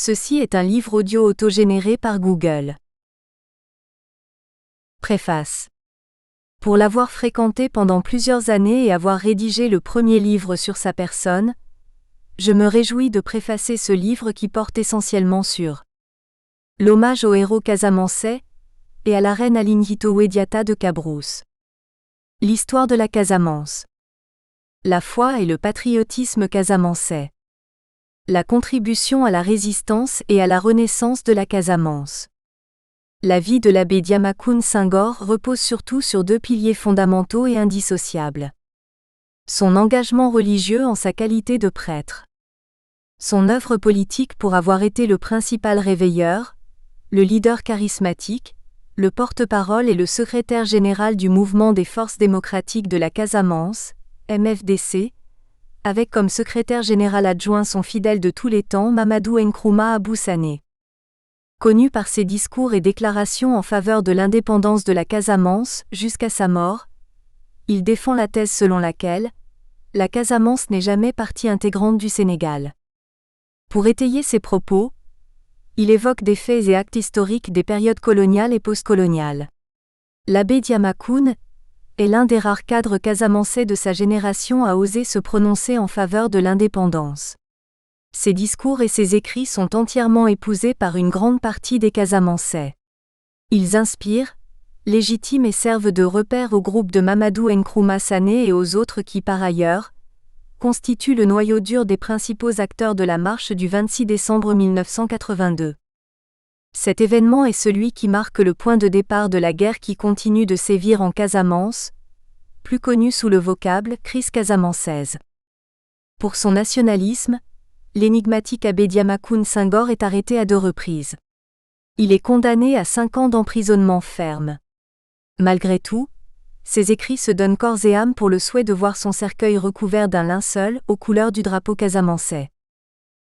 Ceci est un livre audio autogénéré par Google. Préface. Pour l'avoir fréquenté pendant plusieurs années et avoir rédigé le premier livre sur sa personne, je me réjouis de préfacer ce livre qui porte essentiellement sur l'hommage aux héros casamançais et à la reine Alinhito-Wediata de Cabrousse. L'histoire de la Casamance. La foi et le patriotisme casamançais. La contribution à la résistance et à la renaissance de la Casamance. La vie de l'abbé Diamacoune Senghor repose surtout sur deux piliers fondamentaux et indissociables. Son engagement religieux en sa qualité de prêtre. Son œuvre politique pour avoir été le principal réveilleur, le leader charismatique, le porte-parole et le secrétaire général du Mouvement des Forces démocratiques de la Casamance, MFDC, avec comme secrétaire général adjoint son fidèle de tous les temps Mamadou Nkrumah Abou Sané. Connu par ses discours et déclarations en faveur de l'indépendance de la Casamance jusqu'à sa mort, il défend la thèse selon laquelle la Casamance n'est jamais partie intégrante du Sénégal. Pour étayer ses propos, il évoque des faits et actes historiques des périodes coloniales et postcoloniales. L'abbé Diamacoune est l'un des rares cadres casamançais de sa génération à oser se prononcer en faveur de l'indépendance. Ses discours et ses écrits sont entièrement épousés par une grande partie des Casamançais. Ils inspirent, légitiment et servent de repère au groupe de Mamadou Nkrumah Sané et aux autres qui par ailleurs constituent le noyau dur des principaux acteurs de la marche du 26 décembre 1982. Cet événement est celui qui marque le point de départ de la guerre qui continue de sévir en Casamance, plus connue sous le vocable « crise casamançaise ». Pour son nationalisme, l'énigmatique abbé Diamacoune Senghor est arrêté à 2 reprises. Il est condamné à 5 ans d'emprisonnement ferme. Malgré tout, ses écrits se donnent corps et âme pour le souhait de voir son cercueil recouvert d'un linceul aux couleurs du drapeau casamançais.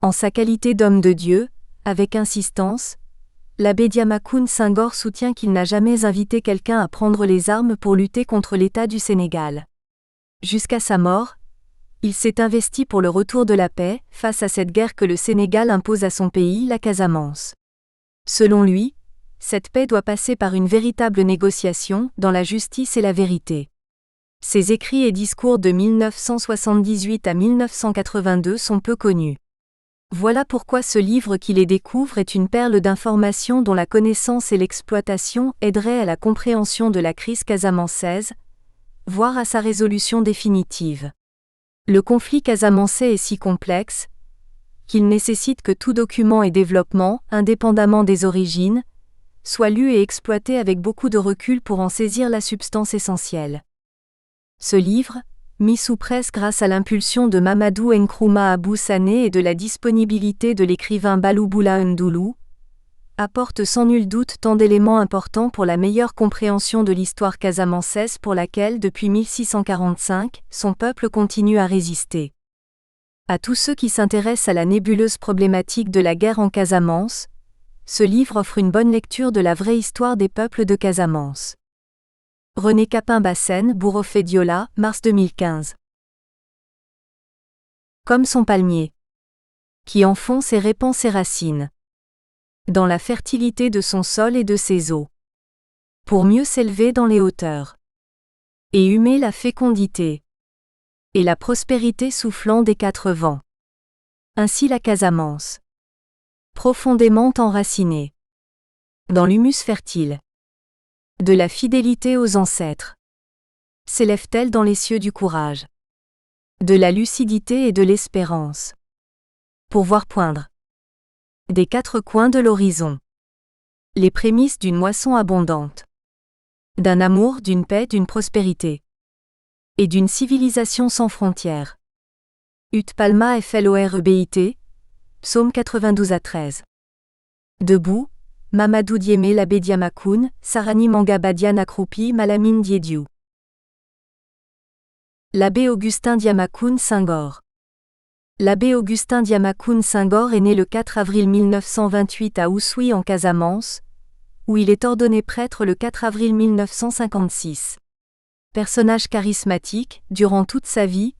En sa qualité d'homme de Dieu, avec insistance, l'abbé Diamacoune Senghor soutient qu'il n'a jamais invité quelqu'un à prendre les armes pour lutter contre l'État du Sénégal. Jusqu'à sa mort, il s'est investi pour le retour de la paix, face à cette guerre que le Sénégal impose à son pays, la Casamance. Selon lui, cette paix doit passer par une véritable négociation, dans la justice et la vérité. Ses écrits et discours de 1978 à 1982 sont peu connus. Voilà pourquoi ce livre qui les découvre est une perle d'informations dont la connaissance et l'exploitation aideraient à la compréhension de la crise casamançaise, voire à sa résolution définitive. Le conflit casamançais est si complexe qu'il nécessite que tout document et développement, indépendamment des origines, soit lu et exploité avec beaucoup de recul pour en saisir la substance essentielle. Ce livre, mis sous presse grâce à l'impulsion de Mamadou Nkrumah Abou Sané et de la disponibilité de l'écrivain Balou-Boula Ndoulou, apporte sans nul doute tant d'éléments importants pour la meilleure compréhension de l'histoire casamançaise pour laquelle, depuis 1645, son peuple continue à résister. À tous ceux qui s'intéressent à la nébuleuse problématique de la guerre en Casamance, ce livre offre une bonne lecture de la vraie histoire des peuples de Casamance. René Capin-Bassène, Bourreau-Fédiola, mars 2015. Comme son palmier, qui enfonce et répand ses racines dans la fertilité de son sol et de ses eaux, pour mieux s'élever dans les hauteurs, et humer la fécondité et la prospérité soufflant des 4 vents. Ainsi la Casamance, profondément enracinée dans l'humus fertile de la fidélité aux ancêtres, s'élève-t-elle dans les cieux du courage, de la lucidité et de l'espérance, pour voir poindre des 4 coins de l'horizon les prémices d'une moisson abondante, d'un amour, d'une paix, d'une prospérité et d'une civilisation sans frontières. Ut palma florebit, psaume 92 à 13. Debout, Mamadou Diémé l'abbé Diamacoune, Sarani Mangabadian accroupi Malamine Diédiou. L'abbé Augustin Diamacoune Senghor. L'abbé Augustin Diamacoune Senghor est né le 4 avril 1928 à Oussouye en Casamance, où il est ordonné prêtre le 4 avril 1956. Personnage charismatique, durant toute sa vie,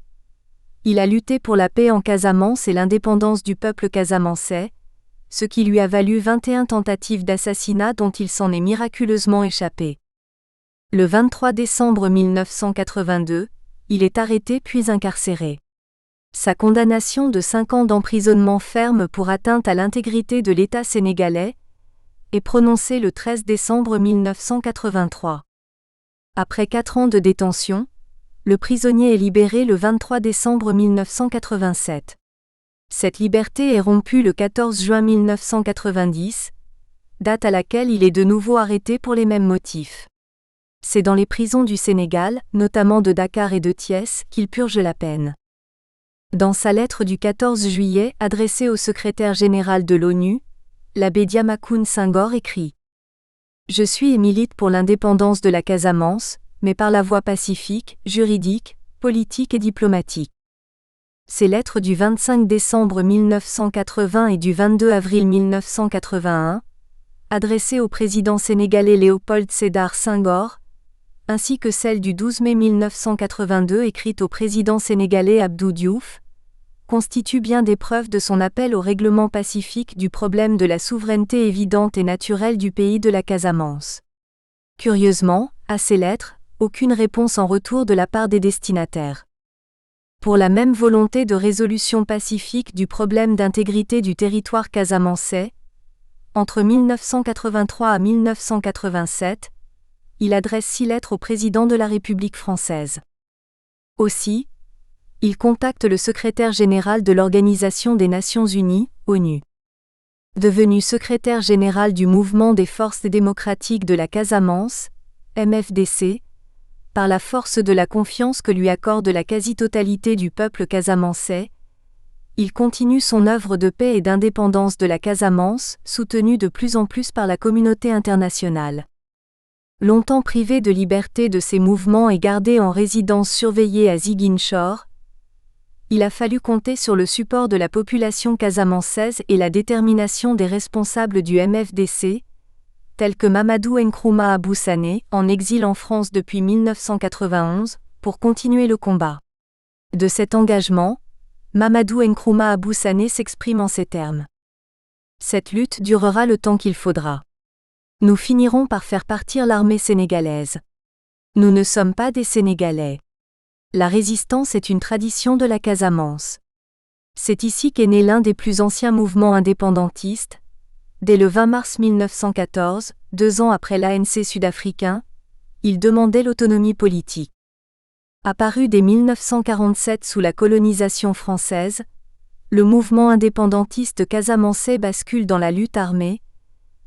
il a lutté pour la paix en Casamance et l'indépendance du peuple casamançais, ce qui lui a valu 21 tentatives d'assassinat dont il s'en est miraculeusement échappé. Le 23 décembre 1982, il est arrêté puis incarcéré. Sa condamnation de 5 ans d'emprisonnement ferme pour atteinte à l'intégrité de l'État sénégalais est prononcée le 13 décembre 1983. Après 4 ans de détention, le prisonnier est libéré le 23 décembre 1987. Cette liberté est rompue le 14 juin 1990, date à laquelle il est de nouveau arrêté pour les mêmes motifs. C'est dans les prisons du Sénégal, notamment de Dakar et de Thiès, qu'il purge la peine. Dans sa lettre du 14 juillet adressée au secrétaire général de l'ONU, l'abbé Diamacoune Senghor écrit « Je suis et milite pour l'indépendance de la Casamance, mais par la voie pacifique, juridique, politique et diplomatique. » Ces lettres du 25 décembre 1980 et du 22 avril 1981, adressées au président sénégalais Léopold Sédar Senghor, ainsi que celle du 12 mai 1982 écrite au président sénégalais Abdou Diouf, constituent bien des preuves de son appel au règlement pacifique du problème de la souveraineté évidente et naturelle du pays de la Casamance. Curieusement, à ces lettres, aucune réponse en retour de la part des destinataires. Pour la même volonté de résolution pacifique du problème d'intégrité du territoire casamançais, entre 1983 à 1987, il adresse 6 lettres au président de la République française. Aussi, il contacte le secrétaire général de l'Organisation des Nations Unies, ONU. Devenu secrétaire général du Mouvement des Forces démocratiques de la Casamance, MFDC, par la force de la confiance que lui accorde la quasi-totalité du peuple casamançais, il continue son œuvre de paix et d'indépendance de la Casamance, soutenue de plus en plus par la communauté internationale. Longtemps privé de liberté de ses mouvements et gardé en résidence surveillée à Ziguinchor, il a fallu compter sur le support de la population casamançaise et la détermination des responsables du MFDC, tels que Mamadou Nkrumah Abou Sané, en exil en France depuis 1991, pour continuer le combat. De cet engagement, Mamadou Nkrumah Abou Sané s'exprime en ces termes. Cette lutte durera le temps qu'il faudra. Nous finirons par faire partir l'armée sénégalaise. Nous ne sommes pas des Sénégalais. La résistance est une tradition de la Casamance. C'est ici qu'est né l'un des plus anciens mouvements indépendantistes. Dès le 20 mars 1914, 2 ans après l'ANC sud-africain, il demandait l'autonomie politique. Apparu dès 1947 sous la colonisation française, le mouvement indépendantiste casamançais bascule dans la lutte armée,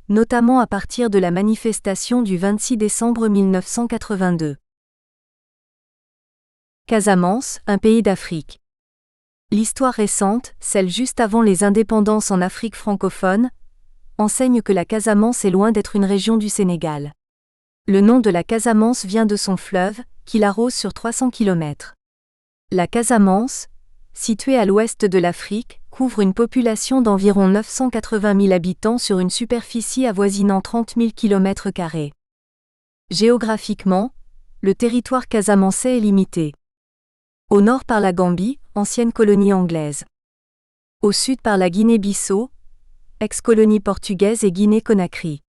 notamment à partir de la manifestation du 26 décembre 1982. Casamance, un pays d'Afrique. L'histoire récente, celle juste avant les indépendances en Afrique francophone, enseigne que la Casamance est loin d'être une région du Sénégal. Le nom de la Casamance vient de son fleuve, qui l'arrose sur 300 km. La Casamance, située à l'ouest de l'Afrique, couvre une population d'environ 980 000 habitants sur une superficie avoisinant 30 000 km². Géographiquement, le territoire casamançais est limité. Au nord par la Gambie, ancienne colonie anglaise. Au sud par la Guinée-Bissau, ex-colonie portugaise et Guinée-Conakry.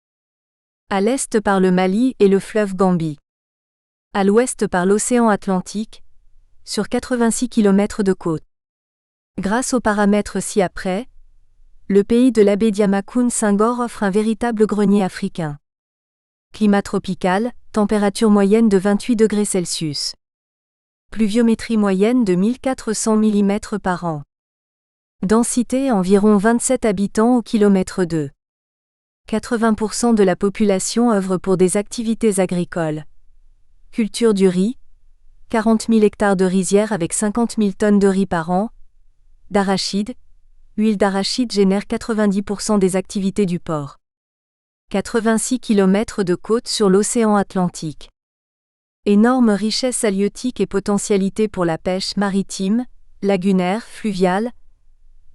À l'est par le Mali et le fleuve Gambie. À l'ouest par l'océan Atlantique, sur 86 km de côte. Grâce aux paramètres ci-après, le pays de l'abbé Diamacoune Senghor offre un véritable grenier africain. Climat tropical, température moyenne de 28 degrés Celsius. Pluviométrie moyenne de 1400 mm par an. Densité environ 27 habitants au kilomètre 2. 80% de la population œuvre pour des activités agricoles. Culture du riz, 40 000 hectares de rizières avec 50 000 tonnes de riz par an, d'arachide, huile d'arachide génère 90% des activités du port. 86 km de côte sur l'océan Atlantique. Énorme richesse halieutique et potentialité pour la pêche maritime, lagunaire, fluviale,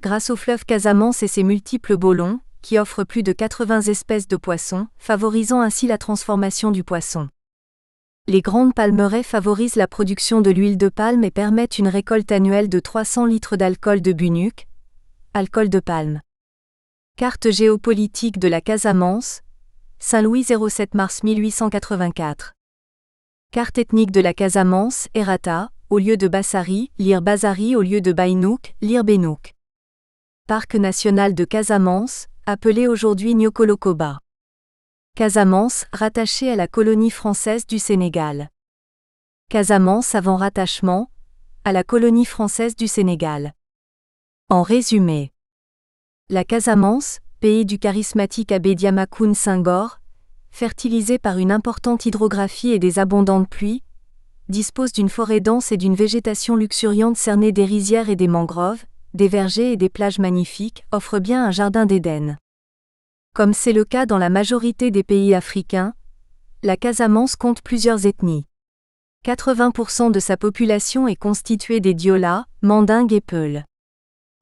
grâce au fleuve Casamance et ses multiples bôlons, qui offrent plus de 80 espèces de poissons, favorisant ainsi la transformation du poisson. Les grandes palmeraies favorisent la production de l'huile de palme et permettent une récolte annuelle de 300 litres d'alcool de bunuc, alcool de palme. Carte géopolitique de la Casamance, Saint-Louis 07 mars 1884. Carte ethnique de la Casamance, Errata, au lieu de Bassari, lire Bazari au lieu de Baïnouk, lire Bénouk. Parc national de Casamance, appelé aujourd'hui Niokolo-Koba. Casamance, rattaché à la colonie française du Sénégal. Casamance avant rattachement, à la colonie française du Sénégal. En résumé, la Casamance, pays du charismatique abbé Diamacoune Senghor, fertilisé par une importante hydrographie et des abondantes pluies, dispose d'une forêt dense et d'une végétation luxuriante cernée des rizières et des mangroves, des vergers et des plages magnifiques, offre bien un jardin d'Éden. Comme c'est le cas dans la majorité des pays africains, la Casamance compte plusieurs ethnies. 80% de sa population est constituée des Diola, Mandingues et Peuls.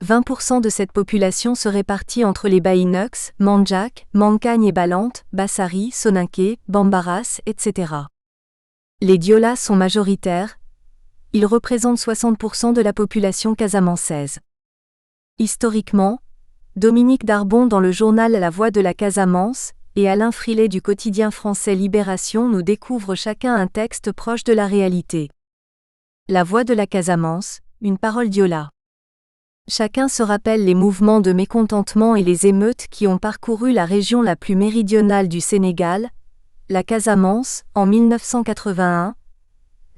20% de cette population se répartit entre les Baïnoks, Mandjak, Mancagne et Balante, Bassari, Soninké, Bambaras, etc. Les Diola sont majoritaires, ils représentent 60% de la population casamançaise. Historiquement, Dominique Darbon dans le journal La Voix de la Casamance, et Alain Frilet du quotidien français Libération nous découvrent chacun un texte proche de la réalité. La Voix de la Casamance, une parole Diola. Chacun se rappelle les mouvements de mécontentement et les émeutes qui ont parcouru la région la plus méridionale du Sénégal, la Casamance, en 1981,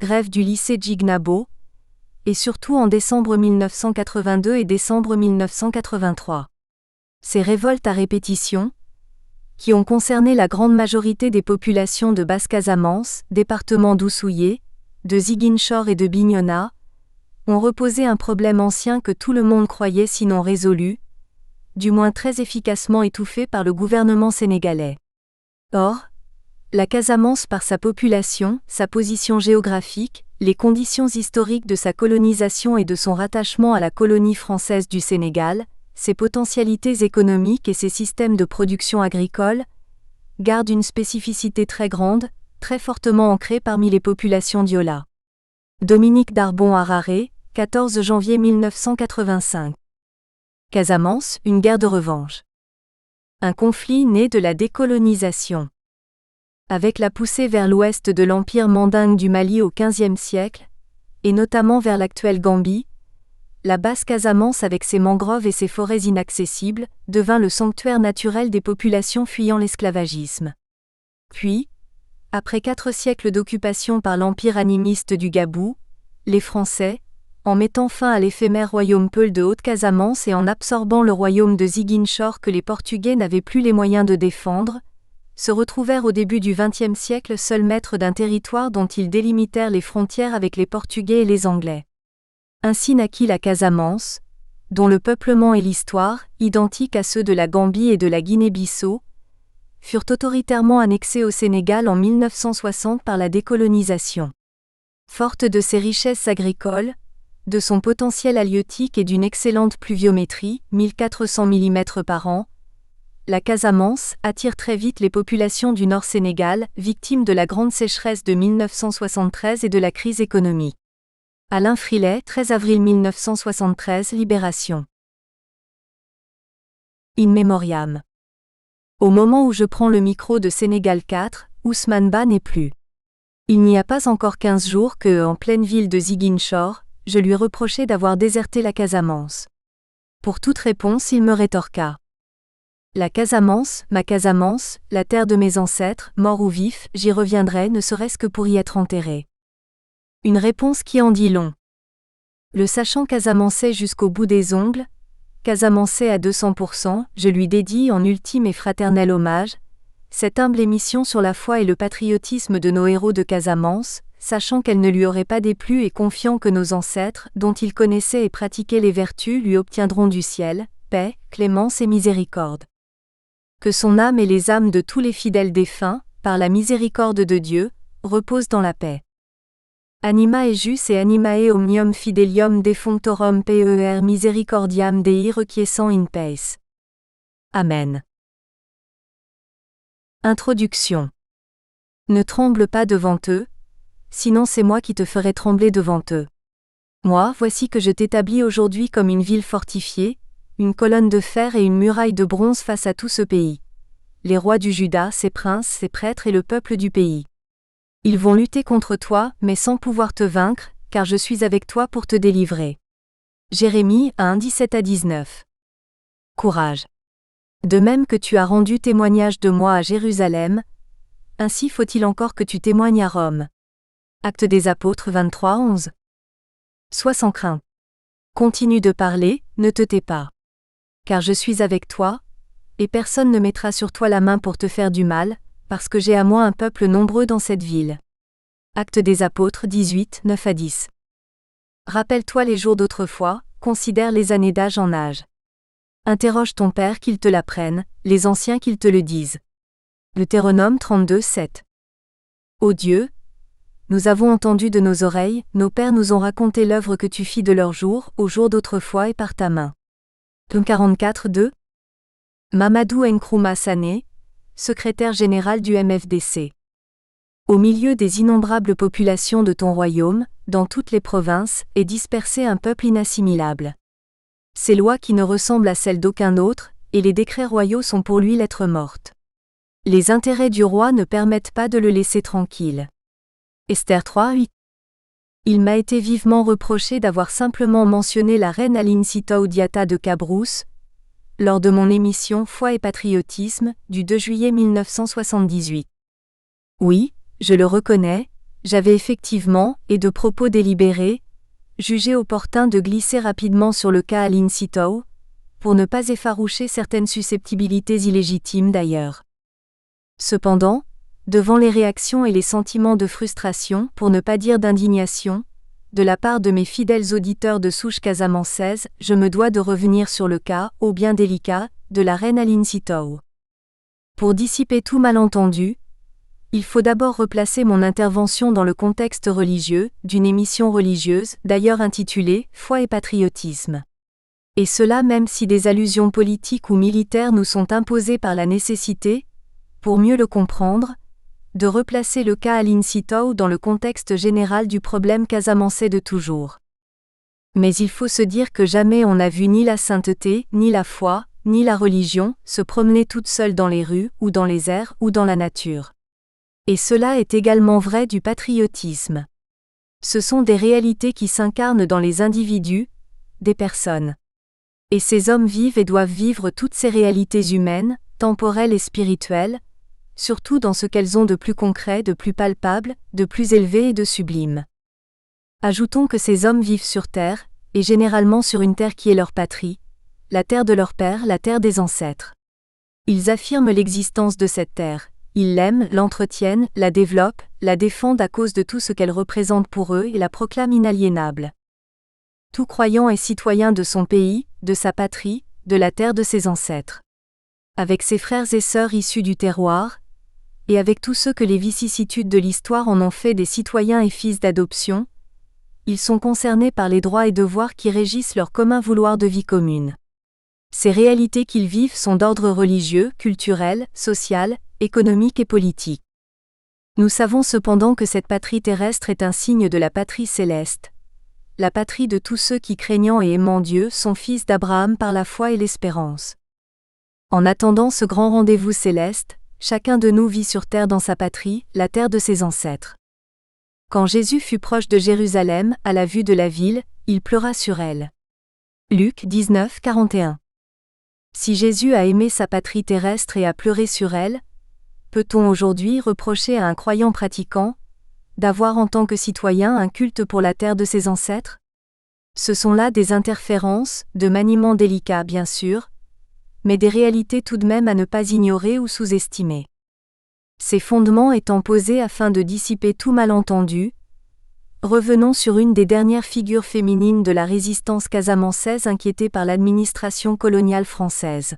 grève du lycée Djignabo, et surtout en décembre 1982 et décembre 1983. Ces révoltes à répétition, qui ont concerné la grande majorité des populations de Basse-Casamance, département d'Oussouye, de Ziguinchor et de Bignona, ont reposé un problème ancien que tout le monde croyait sinon résolu, du moins très efficacement étouffé par le gouvernement sénégalais. Or, la Casamance par sa population, sa position géographique, les conditions historiques de sa colonisation et de son rattachement à la colonie française du Sénégal, ses potentialités économiques et ses systèmes de production agricole, garde une spécificité très grande, très fortement ancrée parmi les populations Diola. Dominique Darbon Hararé, 14 janvier 1985. Casamance, une guerre de revanche. Un conflit né de la décolonisation. Avec la poussée vers l'ouest de l'empire mandingue du Mali au XVe siècle, et notamment vers l'actuelle Gambie, la basse Casamance avec ses mangroves et ses forêts inaccessibles, devint le sanctuaire naturel des populations fuyant l'esclavagisme. Puis, après 4 siècles d'occupation par l'empire animiste du Gabou, les Français, en mettant fin à l'éphémère royaume Peul de Haute-Casamance et en absorbant le royaume de Ziguinchor que les Portugais n'avaient plus les moyens de défendre, se retrouvèrent au début du XXe siècle seuls maîtres d'un territoire dont ils délimitèrent les frontières avec les Portugais et les Anglais. Ainsi naquit la Casamance, dont le peuplement et l'histoire, identiques à ceux de la Gambie et de la Guinée-Bissau, furent autoritairement annexés au Sénégal en 1960 par la décolonisation. Forte de ses richesses agricoles, de son potentiel halieutique et d'une excellente pluviométrie, 1400 mm par an, la Casamance attire très vite les populations du Nord Sénégal, victimes de la grande sécheresse de 1973 et de la crise économique. Alain Frilet, 13 avril 1973, Libération. In Memoriam. Au moment où je prends le micro de Sénégal 4, Ousmane Ba n'est plus. Il n'y a pas encore 15 jours que, en pleine ville de Ziguinchor, je lui reprochais d'avoir déserté la Casamance. Pour toute réponse, il me rétorqua. La Casamance, ma Casamance, la terre de mes ancêtres, morts ou vifs, j'y reviendrai ne serait-ce que pour y être enterré. Une réponse qui en dit long. Le sachant casamançais jusqu'au bout des ongles, casamançais à 200%, je lui dédie en ultime et fraternel hommage, cette humble émission sur la foi et le patriotisme de nos héros de Casamance, sachant qu'elle ne lui aurait pas déplu et confiant que nos ancêtres, dont il connaissait et pratiquait les vertus, lui obtiendront du ciel, paix, clémence et miséricorde. Que son âme et les âmes de tous les fidèles défunts, par la miséricorde de Dieu, reposent dans la paix. Anima ejus et animae omnium fidelium defunctorum per misericordiam Dei requiescent in pace. Amen. Introduction. Ne tremble pas devant eux, sinon c'est moi qui te ferai trembler devant eux. Moi, voici que je t'établis aujourd'hui comme une ville fortifiée, une colonne de fer et une muraille de bronze face à tout ce pays. Les rois du Juda, ses princes, ses prêtres et le peuple du pays. Ils vont lutter contre toi, mais sans pouvoir te vaincre, car je suis avec toi pour te délivrer. Jérémie 1, 17-19. Courage. De même que tu as rendu témoignage de moi à Jérusalem, ainsi faut-il encore que tu témoignes à Rome. Actes des Apôtres 23, 11. Sois sans crainte. Continue de parler, ne te tais pas. Car je suis avec toi, et personne ne mettra sur toi la main pour te faire du mal, parce que j'ai à moi un peuple nombreux dans cette ville. Actes des Apôtres 18, 9-10. Rappelle-toi les jours d'autrefois, considère les années d'âge en âge. Interroge ton père qu'il te l'apprenne, les anciens qu'ils te le disent. Deutéronome 32, 7. Ô Dieu, nous avons entendu de nos oreilles, nos pères nous ont raconté l'œuvre que tu fis de leurs jours, aux jours d'autrefois et par ta main. Psaume 44, 2. Mamadou Nkrumah Sané, secrétaire général du MFDC. Au milieu des innombrables populations de ton royaume, dans toutes les provinces, est dispersé un peuple inassimilable. Ses lois qui ne ressemblent à celles d'aucun autre, et les décrets royaux sont pour lui lettre morte. Les intérêts du roi ne permettent pas de le laisser tranquille. Esther 3, 8. Il m'a été vivement reproché d'avoir simplement mentionné la reine Aline Sitoé Diatta de Cabrousse, lors de mon émission Foi et Patriotisme, du 2 juillet 1978. Oui, je le reconnais, j'avais effectivement, et de propos délibérés, jugé opportun de glisser rapidement sur le cas Aline Sitoé, pour ne pas effaroucher certaines susceptibilités illégitimes d'ailleurs. Cependant, devant les réactions et les sentiments de frustration, pour ne pas dire d'indignation, de la part de mes fidèles auditeurs de souche casamançaise, je me dois de revenir sur le cas, ô bien délicat, de la reine Aline Sitoé. Pour dissiper tout malentendu, il faut d'abord replacer mon intervention dans le contexte religieux, d'une émission religieuse, d'ailleurs intitulée « Foi et patriotisme ». Et cela même si des allusions politiques ou militaires nous sont imposées par la nécessité, pour mieux le comprendre, de replacer le cas Aline Sitoé dans le contexte général du problème casamançais de toujours. Mais il faut se dire que jamais on n'a vu ni la sainteté, ni la foi, ni la religion, se promener toute seule dans les rues, ou dans les airs, ou dans la nature. Et cela est également vrai du patriotisme. Ce sont des réalités qui s'incarnent dans les individus, des personnes. Et ces hommes vivent et doivent vivre toutes ces réalités humaines, temporelles et spirituelles, surtout dans ce qu'elles ont de plus concret, de plus palpable, de plus élevé et de sublime. Ajoutons que ces hommes vivent sur terre, et généralement sur une terre qui est leur patrie, la terre de leur père, la terre des ancêtres. Ils affirment l'existence de cette terre, ils l'aiment, l'entretiennent, la développent, la défendent à cause de tout ce qu'elle représente pour eux et la proclament inaliénable. Tout croyant est citoyen de son pays, de sa patrie, de la terre de ses ancêtres. Avec ses frères et sœurs issus du terroir, et avec tous ceux que les vicissitudes de l'histoire en ont fait des citoyens et fils d'adoption, ils sont concernés par les droits et devoirs qui régissent leur commun vouloir de vie commune. Ces réalités qu'ils vivent sont d'ordre religieux, culturel, social, économique et politique. Nous savons cependant que cette patrie terrestre est un signe de la patrie céleste, la patrie de tous ceux qui, craignant et aimant Dieu, sont fils d'Abraham par la foi et l'espérance. En attendant ce grand rendez-vous céleste, chacun de nous vit sur terre dans sa patrie, la terre de ses ancêtres. Quand Jésus fut proche de Jérusalem, à la vue de la ville, il pleura sur elle. Luc 19, 41. Si Jésus a aimé sa patrie terrestre et a pleuré sur elle, peut-on aujourd'hui reprocher à un croyant pratiquant d'avoir en tant que citoyen un culte pour la terre de ses ancêtres? Ce sont là des interférences, de maniements délicats bien sûr, mais des réalités tout de même à ne pas ignorer ou sous-estimer. Ces fondements étant posés afin de dissiper tout malentendu, revenons sur une des dernières figures féminines de la résistance casamançaise inquiétée par l'administration coloniale française.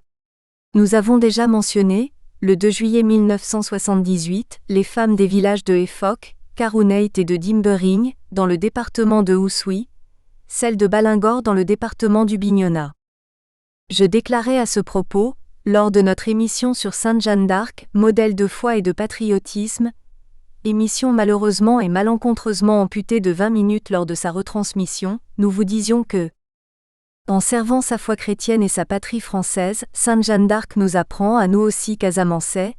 Nous avons déjà mentionné, le 2 juillet 1978, les femmes des villages de Efok, Carouneit et de Dimbering, dans le département de Oussouye, celles de Balingor dans le département du Bignona. Je déclarais à ce propos, lors de notre émission sur Sainte Jeanne d'Arc, modèle de foi et de patriotisme, émission malheureusement et malencontreusement amputée de 20 minutes lors de sa retransmission, nous vous disions que En servant sa foi chrétienne et sa patrie française, Sainte Jeanne d'Arc nous apprend à nous aussi Casamançais,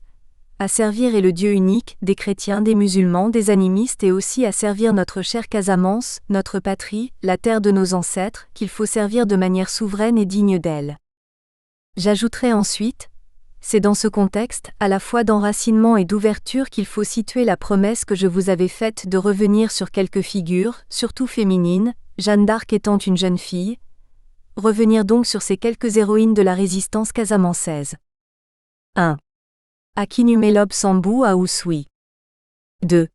à servir et le Dieu unique, des chrétiens, des musulmans, des animistes et aussi à servir notre chère Casamance, notre patrie, la terre de nos ancêtres, qu'il faut servir de manière souveraine et digne d'elle. J'ajouterai ensuite, c'est dans ce contexte, à la fois d'enracinement et d'ouverture qu'il faut situer la promesse que je vous avais faite de revenir sur quelques figures, surtout féminines, Jeanne d'Arc étant une jeune fille. Revenir donc sur ces quelques héroïnes de la résistance casamançaise. 1. À Kinumelob Sambou à Oussouye. 2.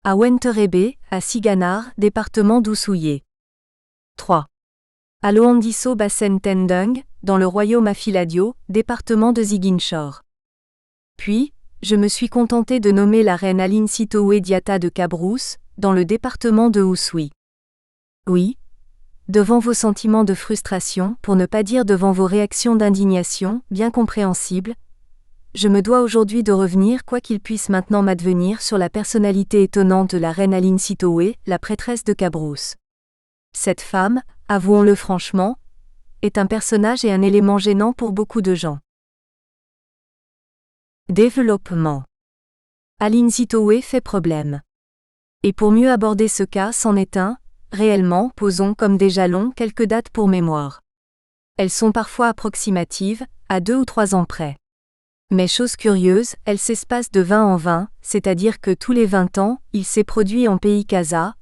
À Wenterebe, à Siganar, département d'Oussouye. 3. À Loandiso Basen Tendung, dans le royaume Afiladio, département de Ziguinchor. Puis, je me suis contenté de nommer la reine Aline Sitoé Diatta de Cabrousse, dans le département de Oussouye. Oui, devant vos sentiments de frustration, pour ne pas dire devant vos réactions d'indignation, bien compréhensibles, je me dois aujourd'hui de revenir, quoi qu'il puisse maintenant m'advenir, sur la personnalité étonnante de la reine Aline Sitoé, la prêtresse de Cabrousse. Cette femme, avouons-le franchement, est un personnage et un élément gênant pour beaucoup de gens. Développement. Aline Sitoé fait problème. Et pour mieux aborder ce cas, c'en est un, réellement, posons comme des jalons quelques dates pour mémoire. Elles sont parfois approximatives, à 2 ou 3 ans près. Mais chose curieuse, elles s'espacent de 20 en 20, c'est-à-dire que tous les 20 ans, il s'est produit en pays Casa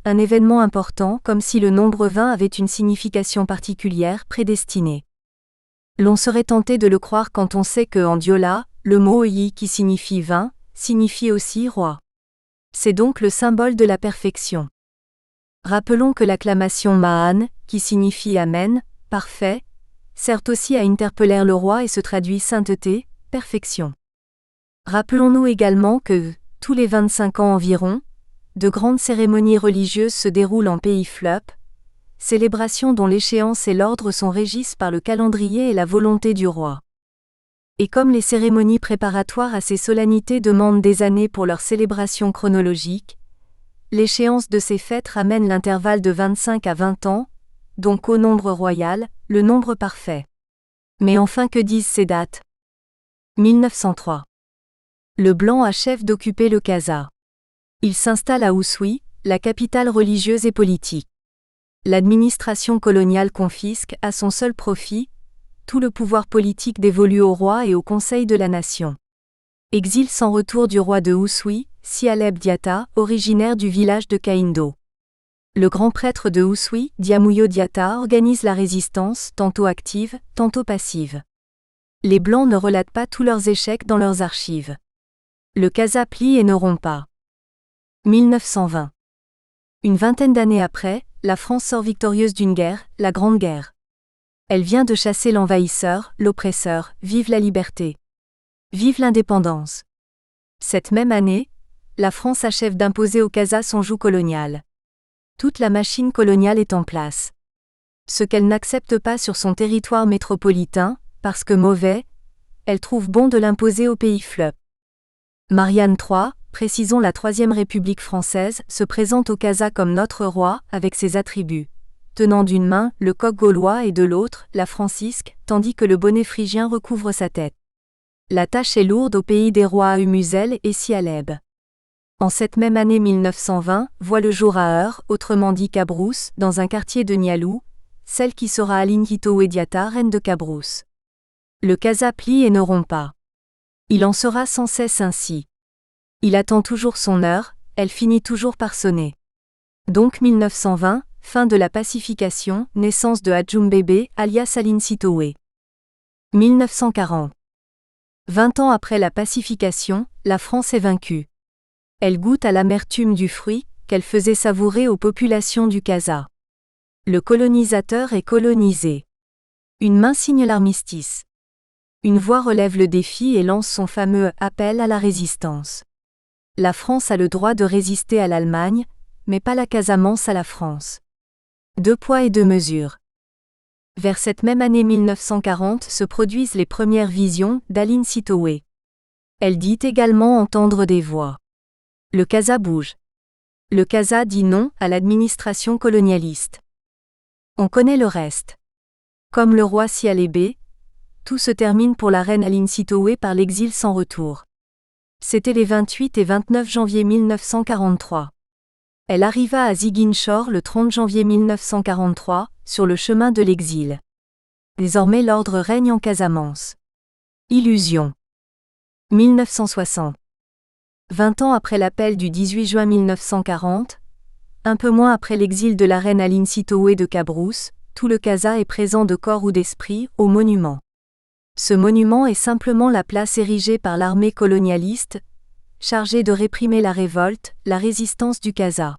un événement important, comme si le nombre 20 avait une signification particulière, prédestinée. L'on serait tenté de le croire quand on sait que en Diola, le mot yi qui signifie 20, signifie aussi roi. C'est donc le symbole de la perfection. Rappelons que l'acclamation Ma'an, qui signifie Amen, parfait, sert aussi à interpeller le roi et se traduit sainteté, perfection. Rappelons-nous également que, tous les 25 ans environ, de grandes cérémonies religieuses se déroulent en pays Flup, célébrations dont l'échéance et l'ordre sont régis par le calendrier et la volonté du roi. Et comme les cérémonies préparatoires à ces solennités demandent des années pour leur célébration chronologique, l'échéance de ces fêtes ramène l'intervalle de 25 à 20 ans, donc au nombre royal, le nombre parfait. Mais enfin que disent ces dates ? 1903. Le Blanc achève d'occuper le Casa. Il s'installe à Oussouye, la capitale religieuse et politique. L'administration coloniale confisque, à son seul profit, tout le pouvoir politique dévolu au roi et au Conseil de la Nation. Exil sans retour du roi de Oussouye, Sialeb Diatta, originaire du village de Kaindo. Le grand prêtre de Oussouye, Diamouyo Diatta, organise la résistance, tantôt active, tantôt passive. Les Blancs ne relatent pas tous leurs échecs dans leurs archives. Le Casa plie et ne rompt pas. 1920. Une vingtaine d'années après, la France sort victorieuse d'une guerre, la Grande Guerre. Elle vient de chasser l'envahisseur, l'oppresseur, vive la liberté. Vive l'indépendance. Cette même année, la France achève d'imposer au Casa son joug colonial. Toute la machine coloniale est en place. Ce qu'elle n'accepte pas sur son territoire métropolitain, parce que mauvais, elle trouve bon de l'imposer au pays Flup. Marianne III, précisons la Troisième République française, se présente au Casa comme notre roi, avec ses attributs. Tenant d'une main, le coq gaulois et de l'autre, la francisque, tandis que le bonnet phrygien recouvre sa tête. La tâche est lourde au pays des rois à Umuzel et Sialeb. En cette même année 1920, voit le jour à Heure, autrement dit Cabrousse, dans un quartier de Nialou, celle qui sera Aline Sitoé Diatta, reine de Cabrousse. Le Casa plie et ne rompt pas. Il en sera sans cesse ainsi. Il attend toujours son heure, elle finit toujours par sonner. Donc 1920, fin de la pacification, naissance de Adjumbébé, alias Aline Sitoé. 1940. 20 ans après la pacification, la France est vaincue. Elle goûte à l'amertume du fruit, qu'elle faisait savourer aux populations du Casa. Le colonisateur est colonisé. Une main signe l'armistice. Une voix relève le défi et lance son fameux « appel à la résistance ». La France a le droit de résister à l'Allemagne, mais pas la Casamance à la France. 2 poids et 2 mesures. Vers cette même année 1940 se produisent les premières visions d'Aline Sitoé. Elle dit également entendre des voix. Le Casa bouge. Le Casa dit non à l'administration colonialiste. On connaît le reste. Comme le roi Sialébé, tout se termine pour la reine Aline Sitoé par l'exil sans retour. C'était les 28 et 29 janvier 1943. Elle arriva à Ziguinchor le 30 janvier 1943, sur le chemin de l'exil. Désormais l'ordre règne en Casamance. Illusion. 1960. 20 ans après l'appel du 18 juin 1940, un peu moins après l'exil de la reine Aline Sitoé de Cabrousse, tout le Casa est présent de corps ou d'esprit, au monument. Ce monument est simplement la place érigée par l'armée colonialiste, chargée de réprimer la révolte, la résistance du Casa.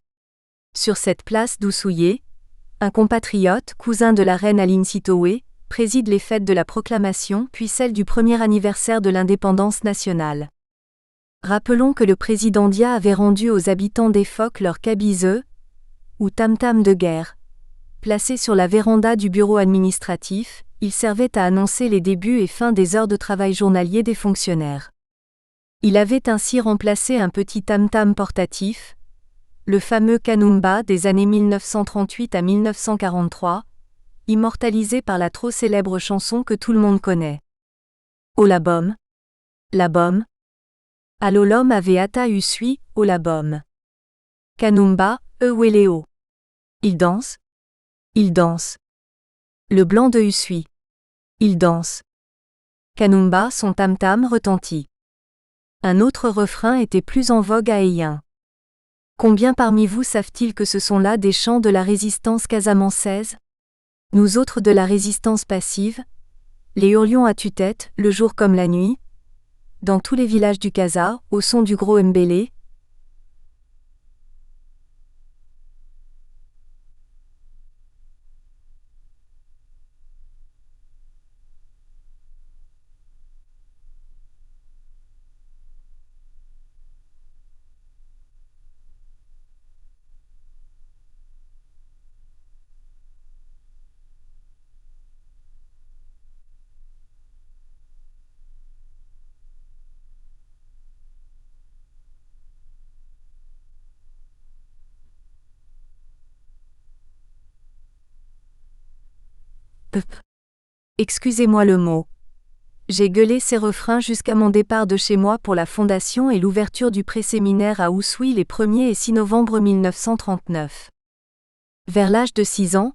Sur cette place d'Oussouye, un compatriote, cousin de la reine Aline Sitoé, préside les fêtes de la proclamation puis celles du premier anniversaire de l'indépendance nationale. Rappelons que le président Dia avait rendu aux habitants des Phoques leur cabiseux, ou tam-tam de guerre. Placé sur la véranda du bureau administratif, il servait à annoncer les débuts et fins des heures de travail journalier des fonctionnaires. Il avait ainsi remplacé un petit tam-tam portatif, le fameux Kanumba des années 1938 à 1943, immortalisé par la trop célèbre chanson que tout le monde connaît. O labom. Labom. Alolom ave ata usui, o labom. Kanumba, weleo. Il danse. Il danse. Le blanc de Usui. Il danse. Kanumba, son tam-tam retentit. Un autre refrain était plus en vogue à Eyin. Combien parmi vous savent-ils que ce sont là des chants de la résistance casamançaise? Nous autres de la résistance passive, les hurlions à tue-tête, le jour comme la nuit, dans tous les villages du Casa, au son du gros mbélé. Excusez-moi le mot. J'ai gueulé ces refrains jusqu'à mon départ de chez moi pour la fondation et l'ouverture du pré-séminaire à Oussouye les 1er et 6 novembre 1939. Vers l'âge de 6 ans,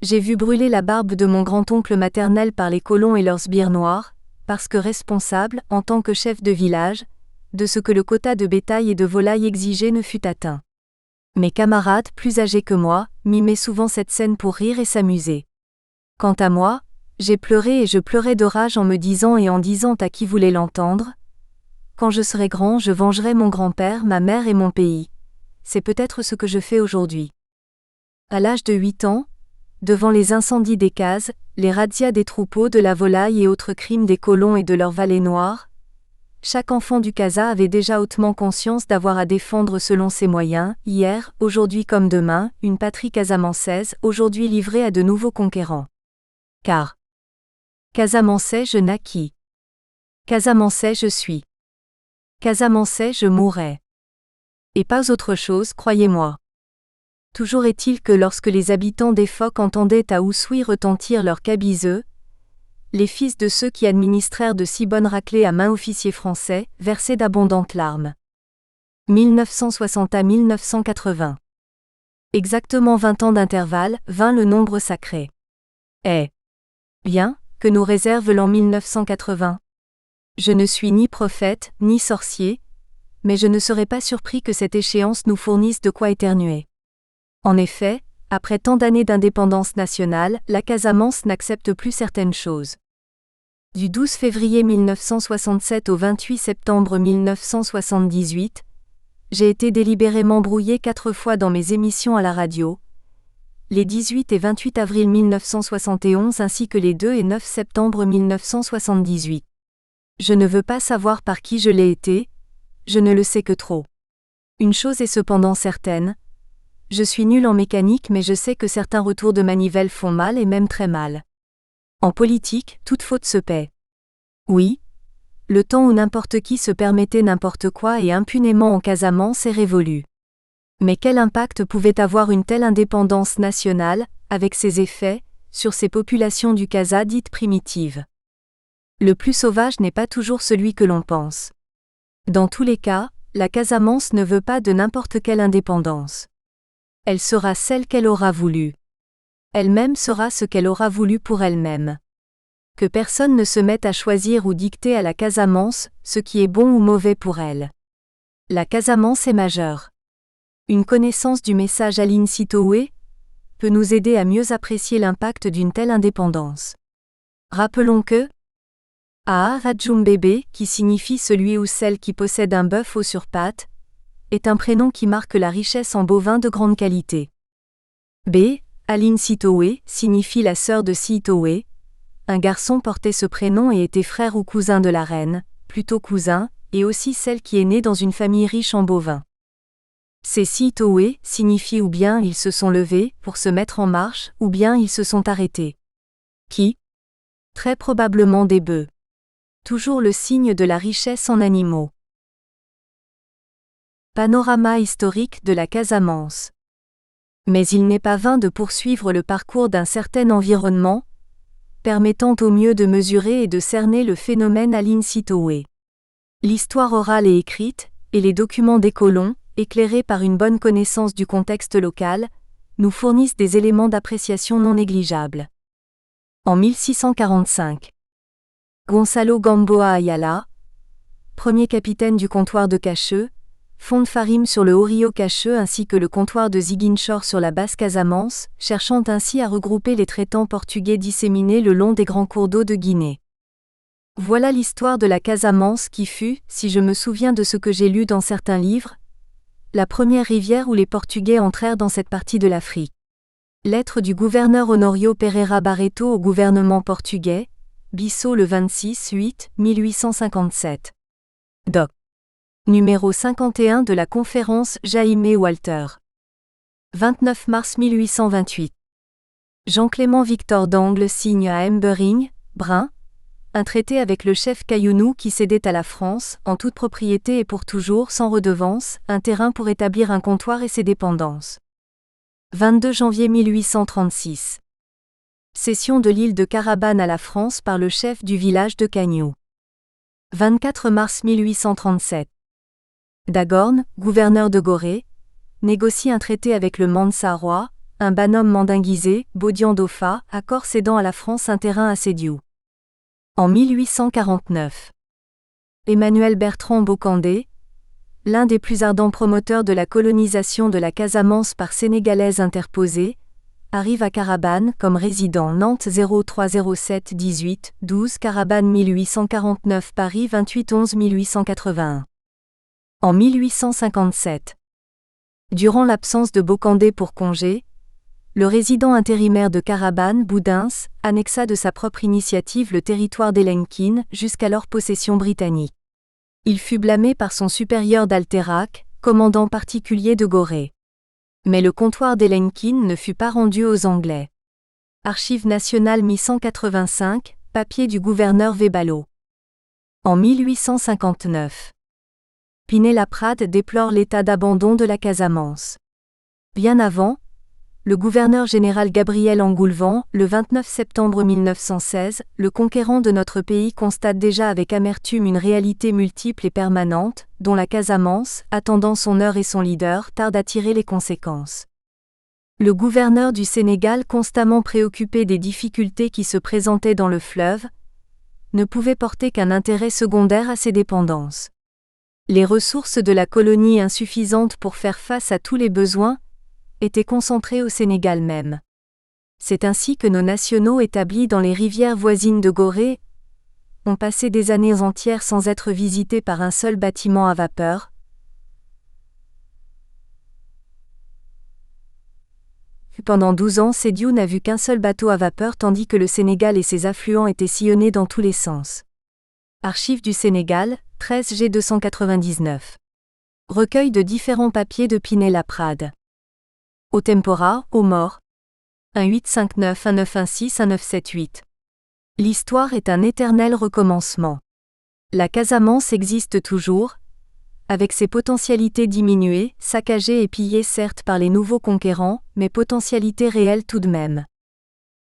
j'ai vu brûler la barbe de mon grand-oncle maternel par les colons et leurs sbires noirs, parce que responsable, en tant que chef de village, de ce que le quota de bétail et de volailles exigé ne fût atteint. Mes camarades, plus âgés que moi, mimaient souvent cette scène pour rire et s'amuser. Quant à moi, j'ai pleuré et je pleurais de rage en me disant et en disant à qui voulait l'entendre : quand je serai grand, je vengerai mon grand-père, ma mère et mon pays. C'est peut-être ce que je fais aujourd'hui. À l'âge de 8 ans, devant les incendies des cases, les razzias des troupeaux, de la volaille et autres crimes des colons et de leurs valets noirs, chaque enfant du Casa avait déjà hautement conscience d'avoir à défendre selon ses moyens, hier, aujourd'hui comme demain, une patrie casamançaise, aujourd'hui livrée à de nouveaux conquérants. Car Casamançais je naquis. Casamançais je suis. Casamançais je mourrai. Et pas autre chose, croyez-moi. Toujours est-il que lorsque les habitants des Phoques entendaient à Oussouye retentir leurs cabiseux, les fils de ceux qui administrèrent de si bonnes raclées à main officiers français versaient d'abondantes larmes. 1960 à 1980. Exactement 20 ans d'intervalle, 20 le nombre sacré. Bien, que nous réserve l'an 1980. Je ne suis ni prophète, ni sorcier, mais je ne serais pas surpris que cette échéance nous fournisse de quoi éternuer. En effet, après tant d'années d'indépendance nationale, la Casamance n'accepte plus certaines choses. Du 12 février 1967 au 28 septembre 1978, j'ai été délibérément brouillé 4 fois dans mes émissions à la radio, les 18 et 28 avril 1971 ainsi que les 2 et 9 septembre 1978. Je ne veux pas savoir par qui je l'ai été, je ne le sais que trop. Une chose est cependant certaine, je suis nul en mécanique mais je sais que certains retours de manivelle font mal et même très mal. En politique, toute faute se paie. Oui, le temps où n'importe qui se permettait n'importe quoi et impunément en Casamance est révolu. Mais quel impact pouvait avoir une telle indépendance nationale, avec ses effets, sur ces populations du Casa dites primitives. Le plus sauvage n'est pas toujours celui que l'on pense. Dans tous les cas, la Casamance ne veut pas de n'importe quelle indépendance. Elle sera celle qu'elle aura voulu. Elle-même sera ce qu'elle aura voulu pour elle-même. Que personne ne se mette à choisir ou dicter à la Casamance ce qui est bon ou mauvais pour elle. La Casamance est majeure. Une connaissance du message Aline Sitoé peut nous aider à mieux apprécier l'impact d'une telle indépendance. Rappelons que A. Rajumbebe, qui signifie celui ou celle qui possède un bœuf haut sur pattes, est un prénom qui marque la richesse en bovins de grande qualité. B. Aline Sitoé signifie la sœur de Sitoé. Un garçon portait ce prénom et était frère ou cousin de la reine, plutôt cousin, et aussi celle qui est née dans une famille riche en bovins. Ces Sitoé signifient ou bien ils se sont levés pour se mettre en marche ou bien ils se sont arrêtés. Qui? Très probablement des bœufs. Toujours le signe de la richesse en animaux. Panorama historique de la Casamance. Mais il n'est pas vain de poursuivre le parcours d'un certain environnement, permettant au mieux de mesurer et de cerner le phénomène Aline Sitoé. L'histoire orale et écrite, et les documents des colons, éclairés par une bonne connaissance du contexte local, nous fournissent des éléments d'appréciation non négligeables. En 1645, Gonçalo Gamboa Ayala, premier capitaine du comptoir de Cacheux, fonde Farim sur le Haut-Rio Cacheux ainsi que le comptoir de Ziguinchor sur la basse Casamance, cherchant ainsi à regrouper les traitants portugais disséminés le long des grands cours d'eau de Guinée. Voilà l'histoire de la Casamance qui fut, si je me souviens de ce que j'ai lu dans certains livres, la première rivière où les Portugais entrèrent dans cette partie de l'Afrique. Lettre du gouverneur Honorio Pereira Barreto au gouvernement portugais, Bissau le 26-8-1857. Doc. Numéro 51 de la conférence Jaime Walter. 29 mars 1828. Jean-Clément Victor d'Angle signe à Embering, Brun, un traité avec le chef Cayunou qui cédait à la France, en toute propriété et pour toujours sans redevance, un terrain pour établir un comptoir et ses dépendances. 22 janvier 1836. Cession de l'île de Carabane à la France par le chef du village de Cagnou. 24 mars 1837. Dagorn, gouverneur de Gorée, négocie un traité avec le Mansarois, un banhomme mandinguisé, Baudian d'Offa, accord cédant à la France un terrain à Sédiou. En 1849. Emmanuel Bertrand Bocandé, l'un des plus ardents promoteurs de la colonisation de la Casamance par Sénégalaises interposées, arrive à Carabane comme résident Nantes 0307 18 12 Carabane 1849 Paris 28 11 1881. En 1857. Durant l'absence de Bocandé pour congé, le résident intérimaire de Carabane, Boudins, annexa de sa propre initiative le territoire d'Elenkin, jusqu'alors possession britannique. Il fut blâmé par son supérieur d'Alterac, commandant particulier de Gorée. Mais le comptoir d'Elenkin ne fut pas rendu aux Anglais. Archives nationales 1185, papier du gouverneur Vébalo. En 1859. Pinet-Laprade déplore l'état d'abandon de la Casamance. Bien avant, le gouverneur général Gabriel Engoulevent, le 29 septembre 1916, le conquérant de notre pays constate déjà avec amertume une réalité multiple et permanente, dont la Casamance, attendant son heure et son leader, tarde à tirer les conséquences. Le gouverneur du Sénégal, constamment préoccupé des difficultés qui se présentaient dans le fleuve, ne pouvait porter qu'un intérêt secondaire à ses dépendances. Les ressources de la colonie insuffisantes pour faire face à tous les besoins, étaient concentrés au Sénégal même. C'est ainsi que nos nationaux établis dans les rivières voisines de Gorée ont passé des années entières sans être visités par un seul bâtiment à vapeur. Pendant 12 ans, Sédiou n'a vu qu'un seul bateau à vapeur tandis que le Sénégal et ses affluents étaient sillonnés dans tous les sens. Archives du Sénégal, 13 G 299. Recueil de différents papiers de Pinet-Laprade. Au tempora, aux morts. 1859 1916 1978. L'histoire est un éternel recommencement. La Casamance existe toujours, avec ses potentialités diminuées, saccagées et pillées certes par les nouveaux conquérants, mais potentialités réelles tout de même.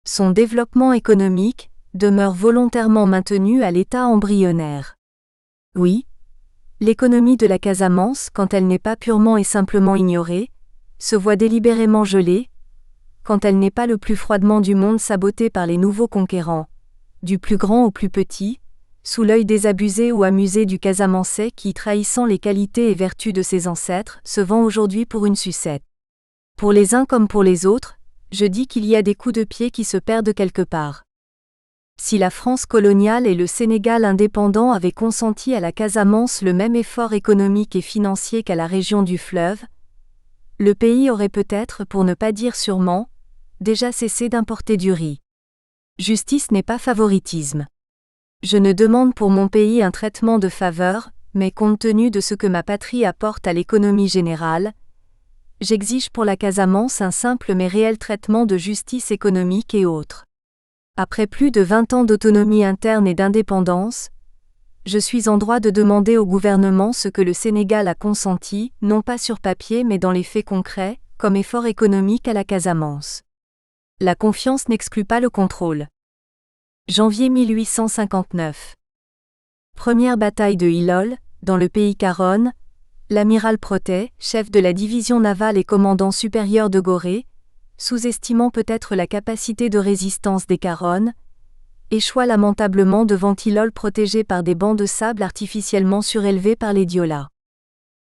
Son développement économique demeure volontairement maintenu à l'état embryonnaire. Oui, l'économie de la Casamance, quand elle n'est pas purement et simplement ignorée, se voit délibérément gelée, quand elle n'est pas le plus froidement du monde sabotée par les nouveaux conquérants, du plus grand au plus petit, sous l'œil désabusé ou amusé du Casamançais qui, trahissant les qualités et vertus de ses ancêtres, se vend aujourd'hui pour une sucette. Pour les uns comme pour les autres, je dis qu'il y a des coups de pied qui se perdent quelque part. Si la France coloniale et le Sénégal indépendant avaient consenti à la Casamance le même effort économique et financier qu'à la région du fleuve, le pays aurait peut-être, pour ne pas dire sûrement, déjà cessé d'importer du riz. Justice n'est pas favoritisme. Je ne demande pour mon pays un traitement de faveur, mais compte tenu de ce que ma patrie apporte à l'économie générale, j'exige pour la Casamance un simple mais réel traitement de justice économique et autres. Après plus de 20 ans d'autonomie interne et d'indépendance, je suis en droit de demander au gouvernement ce que le Sénégal a consenti, non pas sur papier mais dans les faits concrets, comme effort économique à la Casamance. La confiance n'exclut pas le contrôle. Janvier 1859. Première bataille de Hilol, dans le pays Caronne, l'amiral Protet, chef de la division navale et commandant supérieur de Gorée, sous-estimant peut-être la capacité de résistance des Caronnes, échoua lamentablement devant Hilol protégé par des bancs de sable artificiellement surélevés par les Diolas.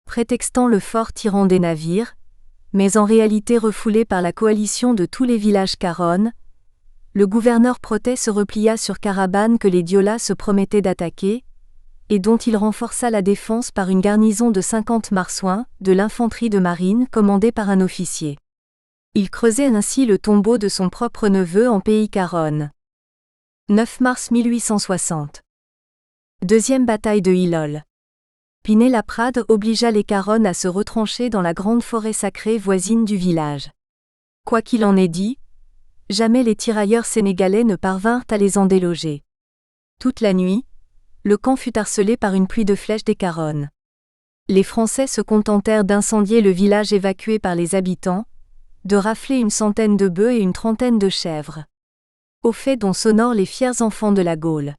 Prétextant le fort tyran des navires, mais en réalité refoulé par la coalition de tous les villages Caronnes, le gouverneur Protet se replia sur Carabane que les Diolas se promettaient d'attaquer, et dont il renforça la défense par une garnison de 50 marsouins, de l'infanterie de marine commandée par un officier. Il creusait ainsi le tombeau de son propre neveu en pays Caronne. 9 mars 1860. Deuxième bataille de Hilol. Pinet-Laprade obligea les Caronnes à se retrancher dans la grande forêt sacrée voisine du village. Quoi qu'il en ait dit, jamais les tirailleurs sénégalais ne parvinrent à les en déloger. Toute la nuit, le camp fut harcelé par une pluie de flèches des Caronnes. Les Français se contentèrent d'incendier le village évacué par les habitants, de rafler une centaine de bœufs et une trentaine de chèvres. Au fait dont s'honorent les fiers enfants de la Gaule.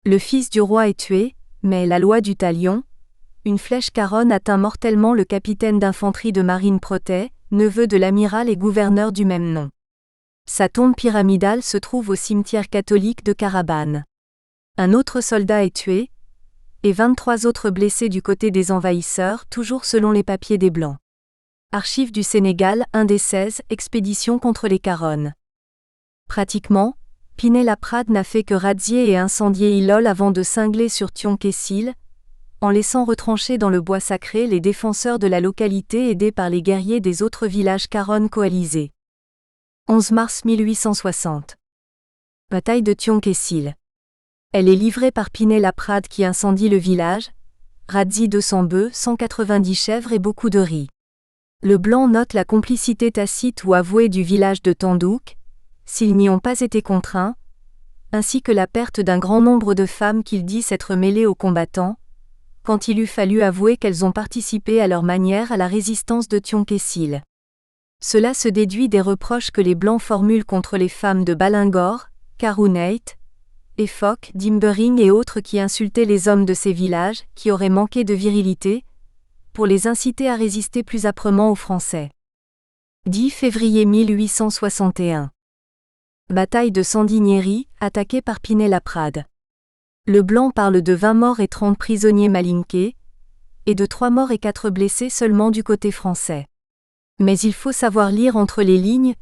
Le fils du roi est tué, mais la loi du talion, une flèche Caronne atteint mortellement le capitaine d'infanterie de marine Protet, neveu de l'amiral et gouverneur du même nom. Sa tombe pyramidale se trouve au cimetière catholique de Carabane. Un autre soldat est tué, et 23 autres blessés du côté des envahisseurs, toujours selon les papiers des Blancs. Archives du Sénégal, 1 des 16, expédition contre les Caronnes. Pratiquement, Pinet-Laprade n'a fait que razzier et incendier Hilol avant de cingler sur Thionck-et-Sile, en laissant retrancher dans le bois sacré les défenseurs de la localité aidés par les guerriers des autres villages Caronnes coalisés. 11 mars 1860. Bataille de Thionck-et-Sile. Elle est livrée par Pinet-Laprade qui incendie le village, razzie 200 bœufs, 190 chèvres et beaucoup de riz. Le Blanc note la complicité tacite ou avouée du village de Tandouk, s'ils n'y ont pas été contraints, ainsi que la perte d'un grand nombre de femmes qu'il dit s'être mêlées aux combattants, quand il eût fallu avouer qu'elles ont participé à leur manière à la résistance de Thionck-et-Sile. Cela se déduit des reproches que les Blancs formulent contre les femmes de Balingor, Carouneit, Efok, Dimbering et autres qui insultaient les hommes de ces villages, qui auraient manqué de virilité, pour les inciter à résister plus âprement aux Français. 10 février 1861. Bataille de Sandiniéry, attaquée par Pinet-Laprade. Le Blanc parle de 20 morts et 30 prisonniers malinqués, et de 3 morts et 4 blessés seulement du côté français. Mais il faut savoir lire entre les lignes,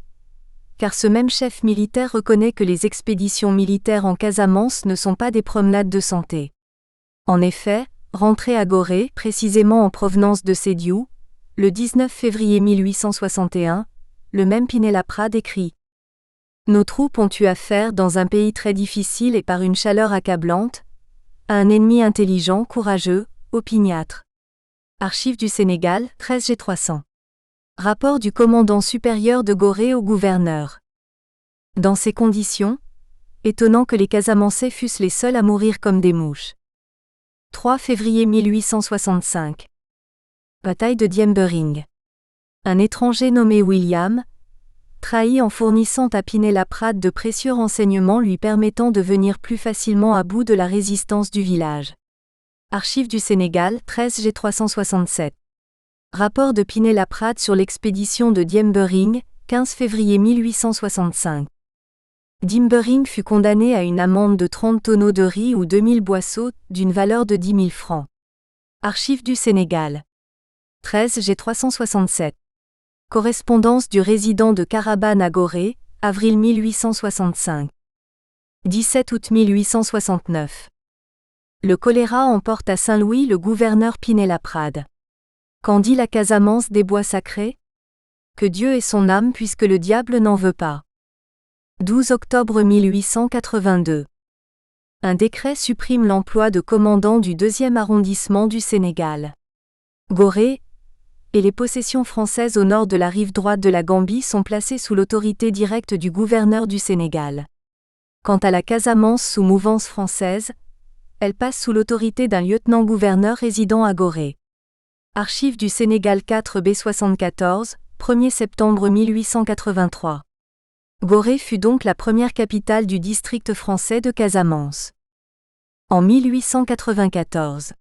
car ce même chef militaire reconnaît que les expéditions militaires en Casamance ne sont pas des promenades de santé. En effet, rentré à Gorée, précisément en provenance de Sédhiou, le 19 février 1861, le même Pinet-Laprade écrit « Nos troupes ont eu affaire dans un pays très difficile et par une chaleur accablante, à un ennemi intelligent, courageux, opiniâtre. » Archives du Sénégal, 13G300. Rapport du commandant supérieur de Gorée au gouverneur. Dans ces conditions, étonnant que les Casamançais fussent les seuls à mourir comme des mouches. 3 février 1865. Bataille de Diembering. Un étranger nommé William trahit en fournissant à Pinet-Laprade de précieux renseignements lui permettant de venir plus facilement à bout de la résistance du village. Archives du Sénégal, 13 G 367. Rapport de Pinet-Laprade sur l'expédition de Diembering, 15 février 1865. Diembering fut condamné à une amende de 30 tonneaux de riz ou 2000 boisseaux, d'une valeur de 10 000 francs. Archives du Sénégal. 13 G 367. Correspondance du résident de Carabane à Gorée, avril 1865. 17 août 1869. Le choléra emporte à Saint-Louis le gouverneur Pinet-Laprade. Qu'en dit la Casamance des bois sacrés? Que Dieu ait son âme puisque le diable n'en veut pas. 12 octobre 1882. Un décret supprime l'emploi de commandant du 2e arrondissement du Sénégal. Gorée et les possessions françaises au nord de la rive droite de la Gambie sont placées sous l'autorité directe du gouverneur du Sénégal. Quant à la Casamance sous mouvance française, elle passe sous l'autorité d'un lieutenant-gouverneur résidant à Gorée. Archives du Sénégal 4 B 74, 1er septembre 1883. Gorée fut donc la première capitale du district français de Casamance. En 1894.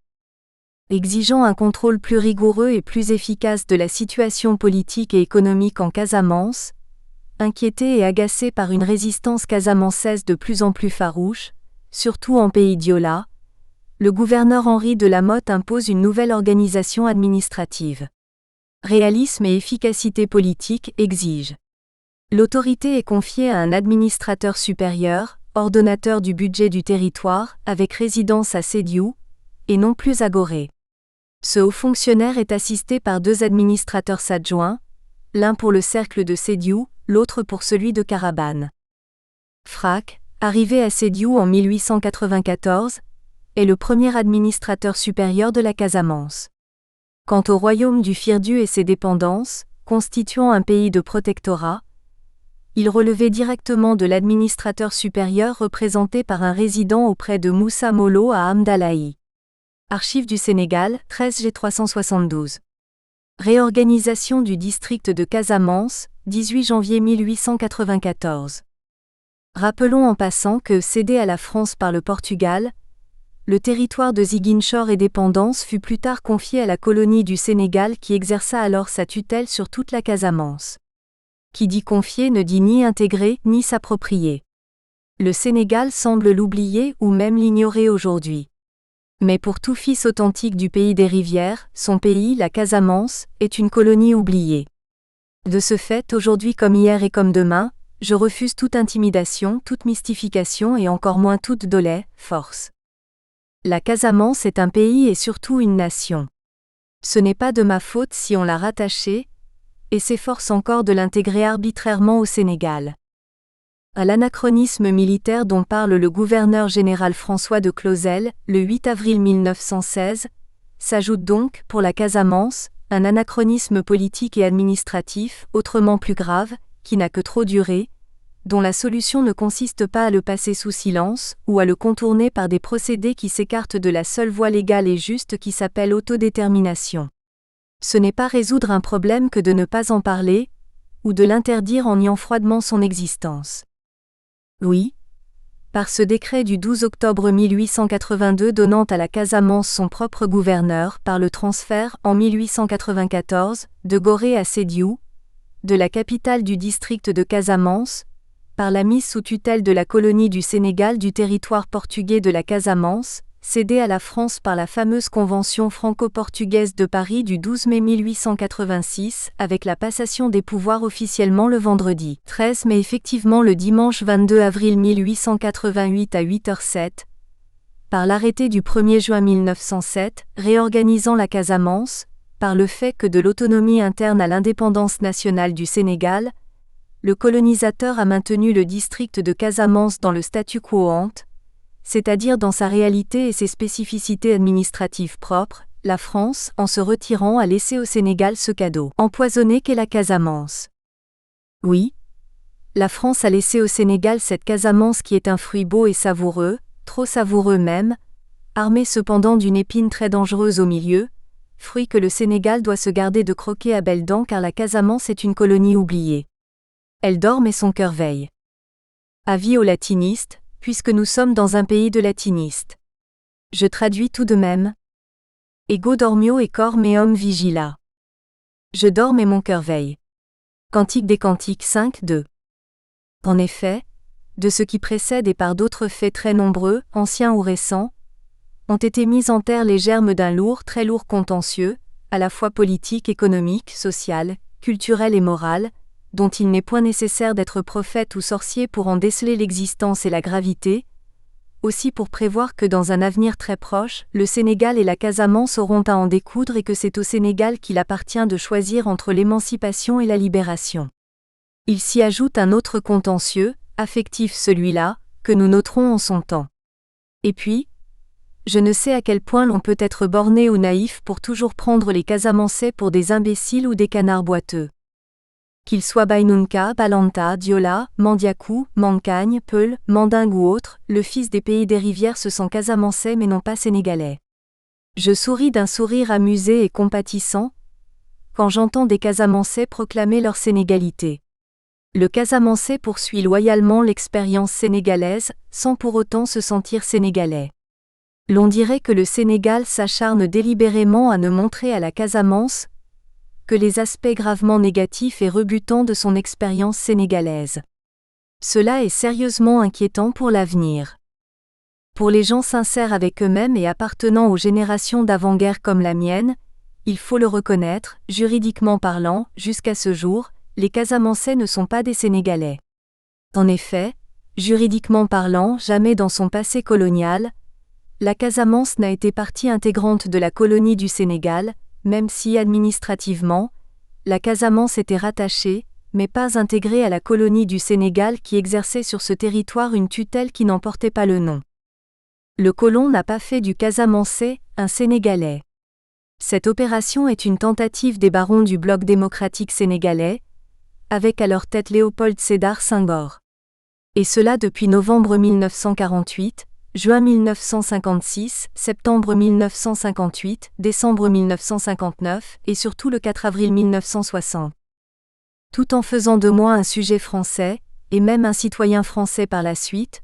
Exigeant un contrôle plus rigoureux et plus efficace de la situation politique et économique en Casamance, inquiété et agacé par une résistance casamançaise de plus en plus farouche, surtout en pays d'Yola, le gouverneur Henri de Lamotte impose une nouvelle organisation administrative. Réalisme et efficacité politique exigent. L'autorité est confiée à un administrateur supérieur, ordonnateur du budget du territoire, avec résidence à Sédhiou, et non plus à Gorée. Ce haut fonctionnaire est assisté par 2 administrateurs adjoints, l'un pour le cercle de Sédhiou, l'autre pour celui de Carabane. Frac, arrivé à Sédhiou en 1894, est le premier administrateur supérieur de la Casamance. Quant au royaume du Firdu et ses dépendances, constituant un pays de protectorat, il relevait directement de l'administrateur supérieur représenté par un résident auprès de Moussa Molo à Amdalaï. Archives du Sénégal, 13 G 372. Réorganisation du district de Casamance, 18 janvier 1894. Rappelons en passant que, cédé à la France par le Portugal, le territoire de Ziguinchor et dépendance fut plus tard confié à la colonie du Sénégal qui exerça alors sa tutelle sur toute la Casamance. Qui dit confier ne dit ni intégrer ni s'approprier. Le Sénégal semble l'oublier ou même l'ignorer aujourd'hui. Mais pour tout fils authentique du pays des rivières, son pays, la Casamance, est une colonie oubliée. De ce fait, aujourd'hui comme hier et comme demain, je refuse toute intimidation, toute mystification et encore moins toute dolé, force. La Casamance est un pays et surtout une nation. Ce n'est pas de ma faute si on l'a rattachée, et s'efforce encore de l'intégrer arbitrairement au Sénégal. À l'anachronisme militaire dont parle le gouverneur général François de Clausel, le 8 avril 1916, s'ajoute donc, pour la Casamance, un anachronisme politique et administratif, autrement plus grave, qui n'a que trop duré, dont la solution ne consiste pas à le passer sous silence, ou à le contourner par des procédés qui s'écartent de la seule voie légale et juste qui s'appelle autodétermination. Ce n'est pas résoudre un problème que de ne pas en parler, ou de l'interdire en niant froidement son existence. Oui, par ce décret du 12 octobre 1882 donnant à la Casamance son propre gouverneur par le transfert, en 1894, de Gorée à Sédhiou, de la capitale du district de Casamance, par la mise sous tutelle de la colonie du Sénégal du territoire portugais de la Casamance, cédée à la France par la fameuse Convention franco-portugaise de Paris du 12 mai 1886, avec la passation des pouvoirs officiellement le vendredi 13 mais effectivement le dimanche 22 avril 1888 à 8h07, par l'arrêté du 1er juin 1907, réorganisant la Casamance, par le fait que de l'autonomie interne à l'indépendance nationale du Sénégal, le colonisateur a maintenu le district de Casamance dans le statu quo ante, c'est-à-dire dans sa réalité et ses spécificités administratives propres, la France, en se retirant, a laissé au Sénégal ce cadeau empoisonné qu'est la Casamance. Oui, la France a laissé au Sénégal cette Casamance qui est un fruit beau et savoureux, trop savoureux même, armé cependant d'une épine très dangereuse au milieu, fruit que le Sénégal doit se garder de croquer à belles dents car la Casamance est une colonie oubliée. Elle dort mais son cœur veille. Avis aux latinistes, puisque nous sommes dans un pays de latinistes. Je traduis tout de même. Ego dormio et cor meum vigila. Je dors mais mon cœur veille. Cantique des Cantiques 5:2. En effet, de ce qui précède et par d'autres faits très nombreux, anciens ou récents, ont été mis en terre les germes d'un lourd, très lourd contentieux, à la fois politique, économique, social, culturel et moral, dont il n'est point nécessaire d'être prophète ou sorcier pour en déceler l'existence et la gravité, aussi pour prévoir que dans un avenir très proche, le Sénégal et la Casamance auront à en découdre et que c'est au Sénégal qu'il appartient de choisir entre l'émancipation et la libération. Il s'y ajoute un autre contentieux, affectif celui-là, que nous noterons en son temps. Et puis, je ne sais à quel point l'on peut être borné ou naïf pour toujours prendre les Casamançais pour des imbéciles ou des canards boiteux. Qu'ils soient Bainunka, Balanta, Diola, Mandiakou, Mancagne, Peul, Mandingue ou autres, le fils des pays des rivières se sent casamançais mais non pas sénégalais. Je souris d'un sourire amusé et compatissant quand j'entends des Casamançais proclamer leur sénégalité. Le Casamançais poursuit loyalement l'expérience sénégalaise, sans pour autant se sentir sénégalais. L'on dirait que le Sénégal s'acharne délibérément à ne montrer à la Casamance que les aspects gravement négatifs et rebutants de son expérience sénégalaise. Cela est sérieusement inquiétant pour l'avenir. Pour les gens sincères avec eux-mêmes et appartenant aux générations d'avant-guerre comme la mienne, il faut le reconnaître, juridiquement parlant, jusqu'à ce jour, les Casamançais ne sont pas des Sénégalais. En effet, juridiquement parlant, jamais dans son passé colonial, la Casamance n'a été partie intégrante de la colonie du Sénégal, même si administrativement, la Casamance était rattachée, mais pas intégrée à la colonie du Sénégal qui exerçait sur ce territoire une tutelle qui n'en portait pas le nom. Le colon n'a pas fait du Casamançais un Sénégalais. Cette opération est une tentative des barons du Bloc démocratique sénégalais, avec à leur tête Léopold Sédar Senghor. Et cela depuis novembre 1948, juin 1956, septembre 1958, décembre 1959 et surtout le 4 avril 1960. Tout en faisant de moi un sujet français, et même un citoyen français par la suite,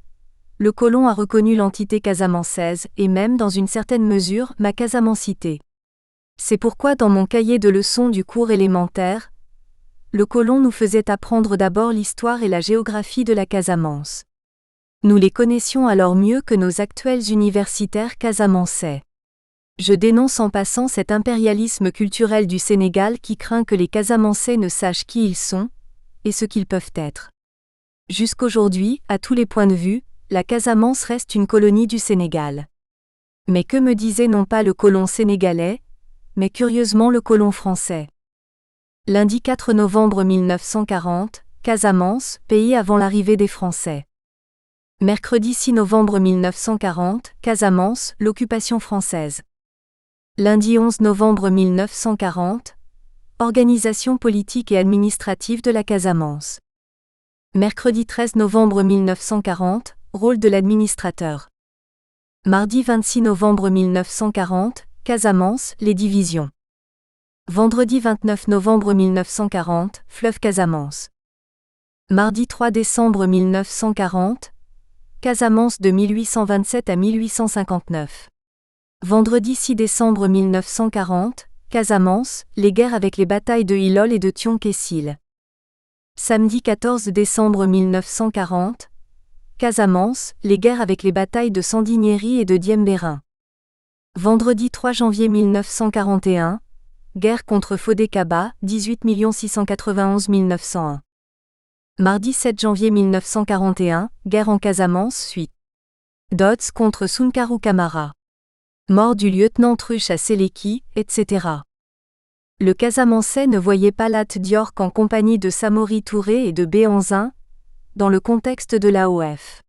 le colon a reconnu l'entité casamançaise et même dans une certaine mesure ma casamancité. C'est pourquoi dans mon cahier de leçons du cours élémentaire, le colon nous faisait apprendre d'abord l'histoire et la géographie de la Casamance. Nous les connaissions alors mieux que nos actuels universitaires casamançais. Je dénonce en passant cet impérialisme culturel du Sénégal qui craint que les Casamançais ne sachent qui ils sont, et ce qu'ils peuvent être. Jusqu'aujourd'hui, à tous les points de vue, la Casamance reste une colonie du Sénégal. Mais que me disait non pas le colon sénégalais, mais curieusement le colon français. Lundi 4 novembre 1940, Casamance, pays avant l'arrivée des Français. Mercredi 6 novembre 1940, Casamance, l'occupation française. Lundi 11 novembre 1940, organisation politique et administrative de la Casamance. Mercredi 13 novembre 1940, rôle de l'administrateur. Mardi 26 novembre 1940, Casamance, les divisions. Vendredi 29 novembre 1940, fleuve Casamance. Mardi 3 décembre 1940, Casamance de 1827 à 1859. Vendredi 6 décembre 1940, Casamance, les guerres avec les batailles de Hilol et de Tion-Kessil. Samedi 14 décembre 1940, Casamance, les guerres avec les batailles de Sandiniéry et de Diembéring. Vendredi 3 janvier 1941, guerre contre Fodé-Kaba, 18 691 901. Mardi 7 janvier 1941, guerre en Casamance, suite. Dodds contre Sounkarou Kamara. Mort du lieutenant Truche à Séléki, etc. Le Casamançais ne voyait pas Lat Dior qu'en compagnie de Samori Touré et de Béhanzin, dans le contexte de l'AOF.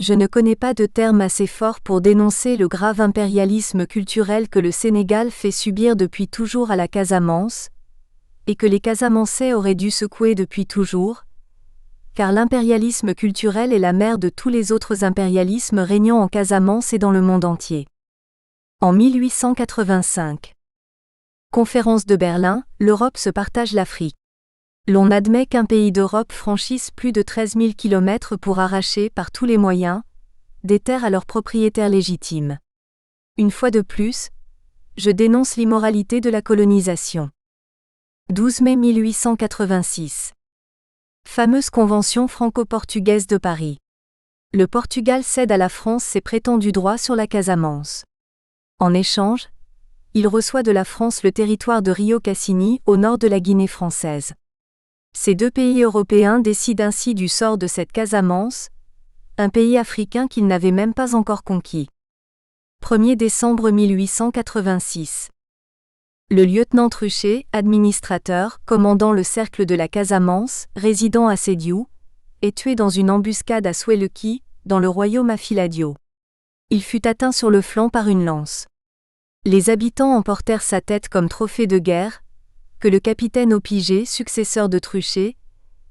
Je ne connais pas de terme assez fort pour dénoncer le grave impérialisme culturel que le Sénégal fait subir depuis toujours à la Casamance, et que les Casamançais auraient dû secouer depuis toujours, car l'impérialisme culturel est la mère de tous les autres impérialismes régnant en Casamance et dans le monde entier. En 1885. Conférence de Berlin, l'Europe se partage l'Afrique. L'on admet qu'un pays d'Europe franchisse plus de 13 000 km pour arracher, par tous les moyens, des terres à leurs propriétaires légitimes. Une fois de plus, je dénonce l'immoralité de la colonisation. 12 mai 1886. Fameuse convention franco-portugaise de Paris. Le Portugal cède à la France ses prétendus droits sur la Casamance. En échange, il reçoit de la France le territoire de Rio Cassini au nord de la Guinée française. Ces deux pays européens décident ainsi du sort de cette Casamance, un pays africain qu'ils n'avaient même pas encore conquis. 1er décembre 1886. Le lieutenant Truchet, administrateur, commandant le cercle de la Casamance, résidant à Sédhiou, est tué dans une embuscade à Sweleki, dans le royaume Afiladio. Il fut atteint sur le flanc par une lance. Les habitants emportèrent sa tête comme trophée de guerre, que le capitaine Opigé, successeur de Truchet,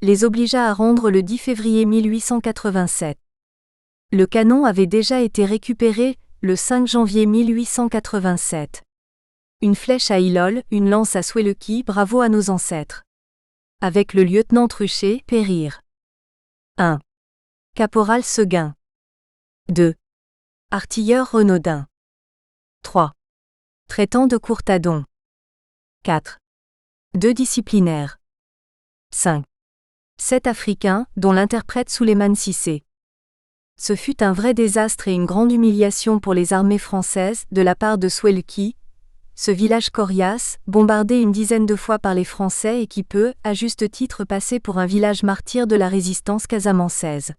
les obligea à rendre le 10 février 1887. Le canon avait déjà été récupéré le 5 janvier 1887. Une flèche à Ilol, une lance à Sweleki, bravo à nos ancêtres. Avec le lieutenant Truchet, périr. 1. Caporal Seguin. 2. Artilleur Renaudin. 3. Traitant de Courtadon. 4. 2 disciplinaires. 5. 7 Africains, dont l'interprète Souleymane Cissé. Ce fut un vrai désastre et une grande humiliation pour les armées françaises, de la part de Sweleki, ce village coriace, bombardé une dizaine de fois par les Français et qui peut, à juste titre, passer pour un village martyr de la résistance casamançaise.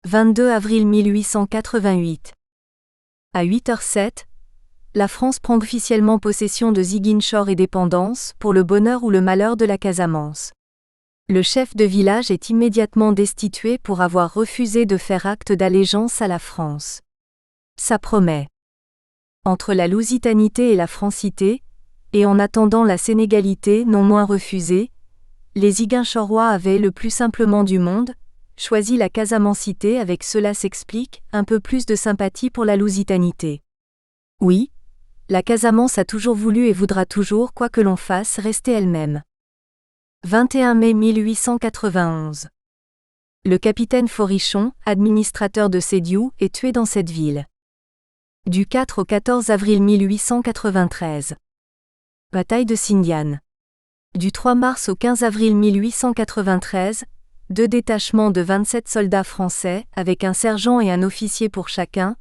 22 avril 1888. À 8h07, la France prend officiellement possession de Ziguinchor et dépendance, pour le bonheur ou le malheur de la Casamance. Le chef de village est immédiatement destitué pour avoir refusé de faire acte d'allégeance à la France. Ça promet. Entre la lousitanité et la francité, et en attendant la sénégalité non moins refusée, les Ziguinchorois avaient, le plus simplement du monde, choisi la casamancité. Avec cela s'explique un peu plus de sympathie pour la lousitanité. Oui, la Casamance a toujours voulu et voudra toujours, quoi que l'on fasse, rester elle-même. 21 mai 1891. Le capitaine Forichon, administrateur de Sédhiou, est tué dans cette ville. Du 4 au 14 avril 1893. Bataille de Sindian. Du 3 mars au 15 avril 1893, 2 détachements de 27 soldats français, avec un sergent et un officier pour chacun,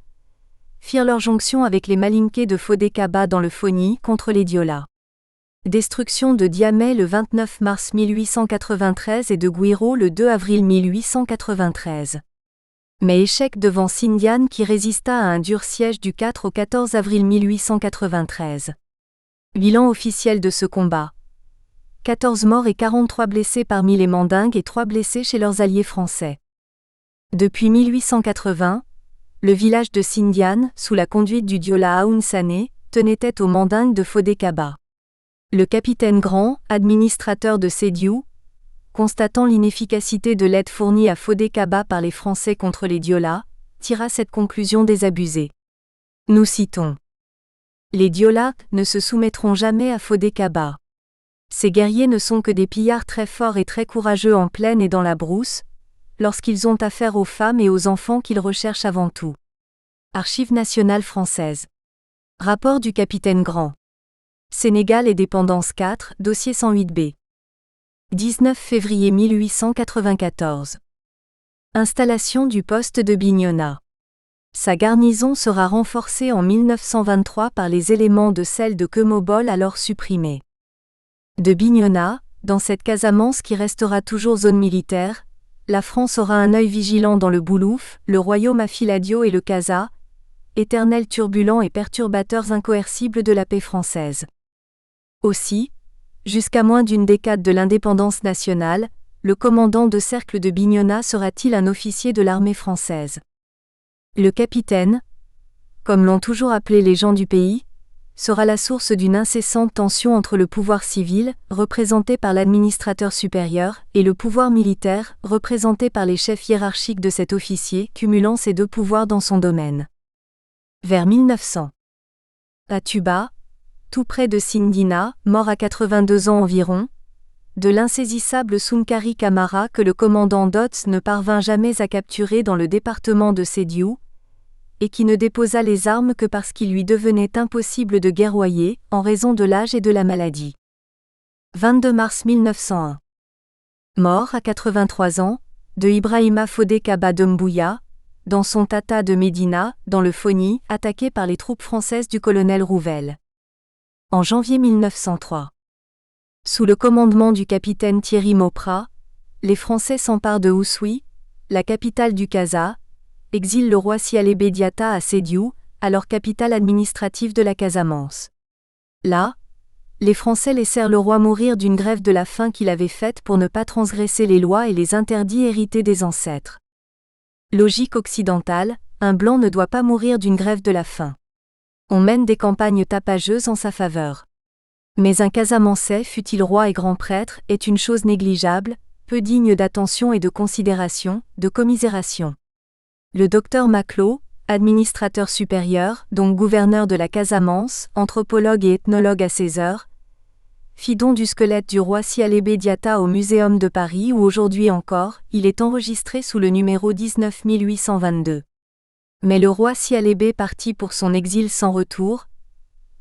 firent leur jonction avec les Malinqués de Fodé-Kaba dans le Foni contre les Diola. Destruction de Diamé le 29 mars 1893 et de Guiro le 2 avril 1893. Mais échec devant Sindian qui résista à un dur siège du 4 au 14 avril 1893. Bilan officiel de ce combat. 14 morts et 43 blessés parmi les Mandingues et 3 blessés chez leurs alliés français. Depuis 1880, le village de Sindian, sous la conduite du Diola Aoun Sané, tenait tête aux Mandingues de Fodé-Kaba. Le capitaine Grand, administrateur de Sédhiou, constatant l'inefficacité de l'aide fournie à Fodé-Kaba par les Français contre les Diola, tira cette conclusion désabusée. Nous citons. Les Diola ne se soumettront jamais à Fodé-Kaba. Ces guerriers ne sont que des pillards très forts et très courageux en plaine et dans la brousse, lorsqu'ils ont affaire aux femmes et aux enfants qu'ils recherchent avant tout. Archives nationales françaises. Rapport du capitaine Grand. Sénégal et dépendance 4, dossier 108B. 19 février 1894. Installation du poste de Bignona. Sa garnison sera renforcée en 1923 par les éléments de celle de Kemobol alors supprimés. De Bignona, dans cette Casamance qui restera toujours zone militaire, la France aura un œil vigilant dans le Boulouf, le royaume Afiladio et le Casa, éternels turbulents et perturbateurs incoercibles de la paix française. Aussi, jusqu'à moins d'une décade de l'indépendance nationale, le commandant de cercle de Bignona sera-t-il un officier de l'armée française. Le capitaine, comme l'ont toujours appelé les gens du pays, sera la source d'une incessante tension entre le pouvoir civil, représenté par l'administrateur supérieur, et le pouvoir militaire, représenté par les chefs hiérarchiques de cet officier, cumulant ces deux pouvoirs dans son domaine. Vers 1900. À Tuba, tout près de Sindina, mort à 82 ans environ, de l'insaisissable Sunkari Kamara que le commandant Dodds ne parvint jamais à capturer dans le département de Sédhiou, et qui ne déposa les armes que parce qu'il lui devenait impossible de guerroyer, en raison de l'âge et de la maladie. 22 mars 1901. Mort à 83 ans, de Ibrahima Fodé Kaba Doumbouya, dans son Tata de Médina, dans le Foni, attaqué par les troupes françaises du colonel Rouvel. En janvier 1903. Sous le commandement du capitaine Thierry Mauprat, les Français s'emparent de Oussouye, la capitale du Casa, exilent le roi Sialébé Diatta à Sédhiou, alors capitale administrative de la Casamance. Là, les Français laissèrent le roi mourir d'une grève de la faim qu'il avait faite pour ne pas transgresser les lois et les interdits hérités des ancêtres. Logique occidentale, un blanc ne doit pas mourir d'une grève de la faim. On mène des campagnes tapageuses en sa faveur. Mais un Casamançais, fût-il roi et grand prêtre, est une chose négligeable, peu digne d'attention et de considération, de commisération. Le docteur Maclot, administrateur supérieur, donc gouverneur de la Casamance, anthropologue et ethnologue à ses heures, fit don du squelette du roi Sialébé Diatta au Muséum de Paris où aujourd'hui encore, il est enregistré sous le numéro 19822. Mais le roi Sialébé partit pour son exil sans retour.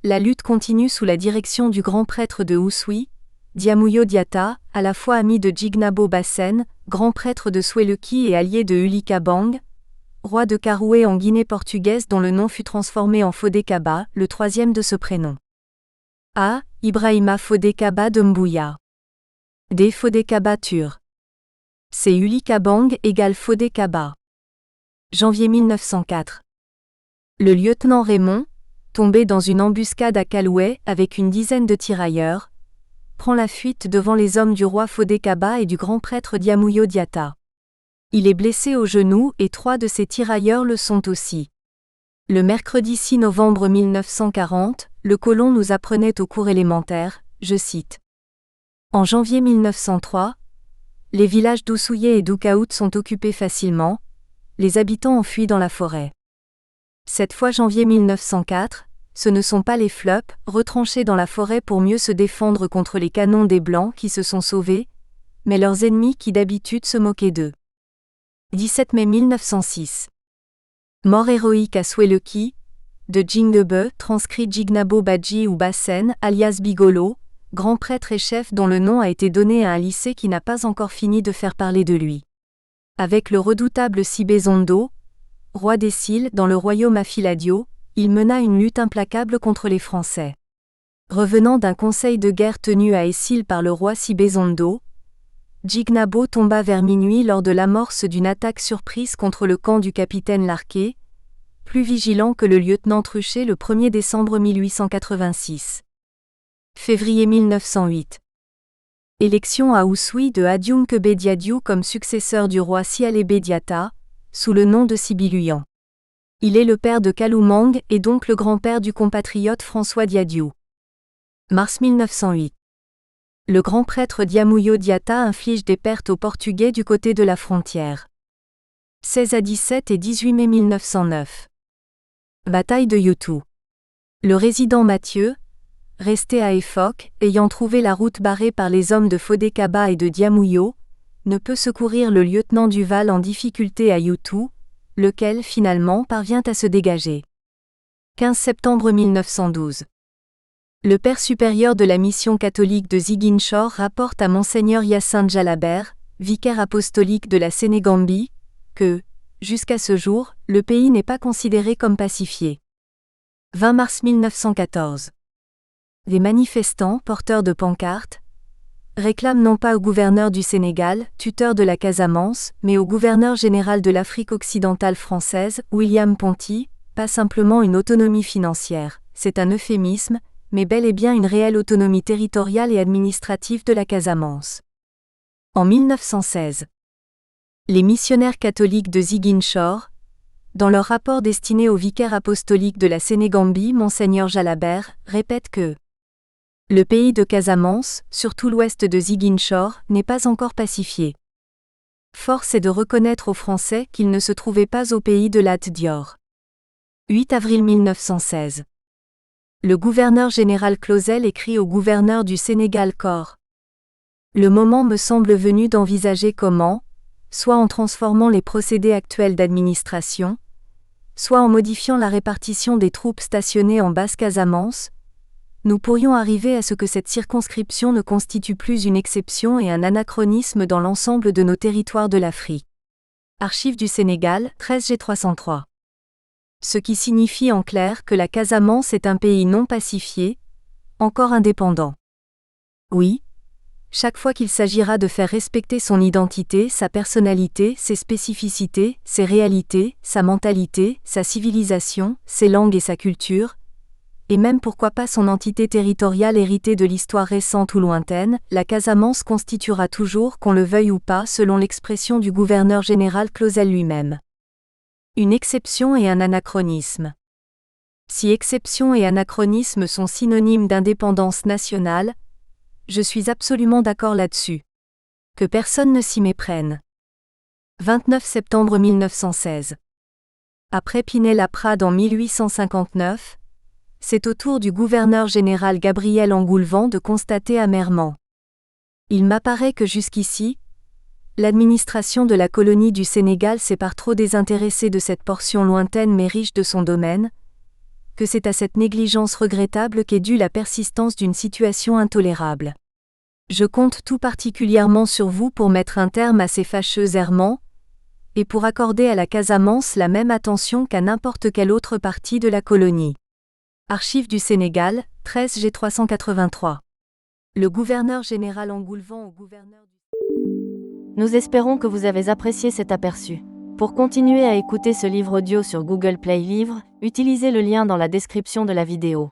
La lutte continue sous la direction du grand prêtre de Oussouye, Diamouyo Diatta, à la fois ami de Djignabo Bassène, grand prêtre de Sweleki et allié de Ulika Bang, roi de Karoué en Guinée portugaise dont le nom fut transformé en Fodé Kaba, le troisième de ce prénom. A. Ibrahima Fodé Kaba Doumbouya. D. Fodé Kaba Tur. C. Ulika Bang égale Fodé Kaba. Janvier 1904. Le lieutenant Raymond, tombé dans une embuscade à Kaloué avec une dizaine de tirailleurs, prend la fuite devant les hommes du roi Fodé Kaba et du grand prêtre Diamouyo Diatta. Il est blessé au genou et 3 de ses tirailleurs le sont aussi. Le mercredi 6 novembre 1940, le colon nous apprenait au cours élémentaire, je cite. En janvier 1903, les villages d'Oussouye et d'Oukaout sont occupés facilement, les habitants ont fui dans la forêt. Cette fois janvier 1904, ce ne sont pas les Flups, retranchés dans la forêt pour mieux se défendre contre les canons des Blancs qui se sont sauvés, mais leurs ennemis qui d'habitude se moquaient d'eux. 17 mai 1906. Mort héroïque à Sweleki, de Djingbeu, transcrit Djignabo Badji ou Bassène, alias Bigolo, grand prêtre et chef dont le nom a été donné à un lycée qui n'a pas encore fini de faire parler de lui. Avec le redoutable Sibé Zondo, roi des Cils dans le royaume Afiladio, il mena une lutte implacable contre les Français. Revenant d'un conseil de guerre tenu à Essil par le roi Sibé Zondo, Djignabo tomba vers minuit lors de l'amorce d'une attaque surprise contre le camp du capitaine Larquet, plus vigilant que le lieutenant Truchet le 1er décembre 1886. Février 1908. Élection à Oussouye de Adjounkebe Diadiou comme successeur du roi Sialébé Diatta, sous le nom de Sibiluyan. Il est le père de Kaloumang et donc le grand-père du compatriote François Diadiou. Mars 1908. Le grand prêtre Diamouyo Diatta inflige des pertes aux Portugais du côté de la frontière. 16 à 17 et 18 mai 1909. Bataille de Youtou. Le résident Mathieu, resté à Efok, ayant trouvé la route barrée par les hommes de Fodé Kaba et de Diamouyo, ne peut secourir le lieutenant Duval en difficulté à Youtou, lequel finalement parvient à se dégager. 15 septembre 1912. Le père supérieur de la mission catholique de Ziguinchor rapporte à Monseigneur Hyacinthe Jalabert, vicaire apostolique de la Sénégambie, que, jusqu'à ce jour, le pays n'est pas considéré comme pacifié. 20 mars 1914. Les manifestants, porteurs de pancartes, réclament non pas au gouverneur du Sénégal, tuteur de la Casamance, mais au gouverneur général de l'Afrique occidentale française, William Ponty, pas simplement une autonomie financière, c'est un euphémisme, mais bel et bien une réelle autonomie territoriale et administrative de la Casamance. En 1916, les missionnaires catholiques de Ziguinchor, dans leur rapport destiné au vicaire apostolique de la Sénégambie, Monseigneur Jalabert, répètent que le pays de Casamance, surtout l'ouest de Ziguinchor, n'est pas encore pacifié. Force est de reconnaître aux Français qu'ils ne se trouvaient pas au pays de Lat Dior. 8 avril 1916. Le gouverneur général Clausel écrit au gouverneur du Sénégal Cor. Le moment me semble venu d'envisager comment, soit en transformant les procédés actuels d'administration, soit en modifiant la répartition des troupes stationnées en Basse-Casamance, nous pourrions arriver à ce que cette circonscription ne constitue plus une exception et un anachronisme dans l'ensemble de nos territoires de l'Afrique. Archives du Sénégal, 13G303. Ce qui signifie en clair que la Casamance est un pays non pacifié, encore indépendant. Oui, chaque fois qu'il s'agira de faire respecter son identité, sa personnalité, ses spécificités, ses réalités, sa mentalité, sa civilisation, ses langues et sa culture, et même pourquoi pas son entité territoriale héritée de l'histoire récente ou lointaine, la Casamance constituera toujours, qu'on le veuille ou pas, selon l'expression du gouverneur général Clausel lui-même, une exception et un anachronisme. Si exception et anachronisme sont synonymes d'indépendance nationale, je suis absolument d'accord là-dessus. Que personne ne s'y méprenne. 29 septembre 1916. Après Pinel-Laprade en 1859, c'est au tour du gouverneur général Gabriel Engoulevent de constater amèrement. Il m'apparaît que jusqu'ici, l'administration de la colonie du Sénégal s'est par trop désintéressée de cette portion lointaine mais riche de son domaine, que c'est à cette négligence regrettable qu'est due la persistance d'une situation intolérable. Je compte tout particulièrement sur vous pour mettre un terme à ces fâcheux errements, et pour accorder à la Casamance la même attention qu'à n'importe quelle autre partie de la colonie. Archives du Sénégal, 13G383. Le gouverneur général Engoulevent au gouverneur du... Nous espérons que vous avez apprécié cet aperçu. Pour continuer à écouter ce livre audio sur Google Play Livres, utilisez le lien dans la description de la vidéo.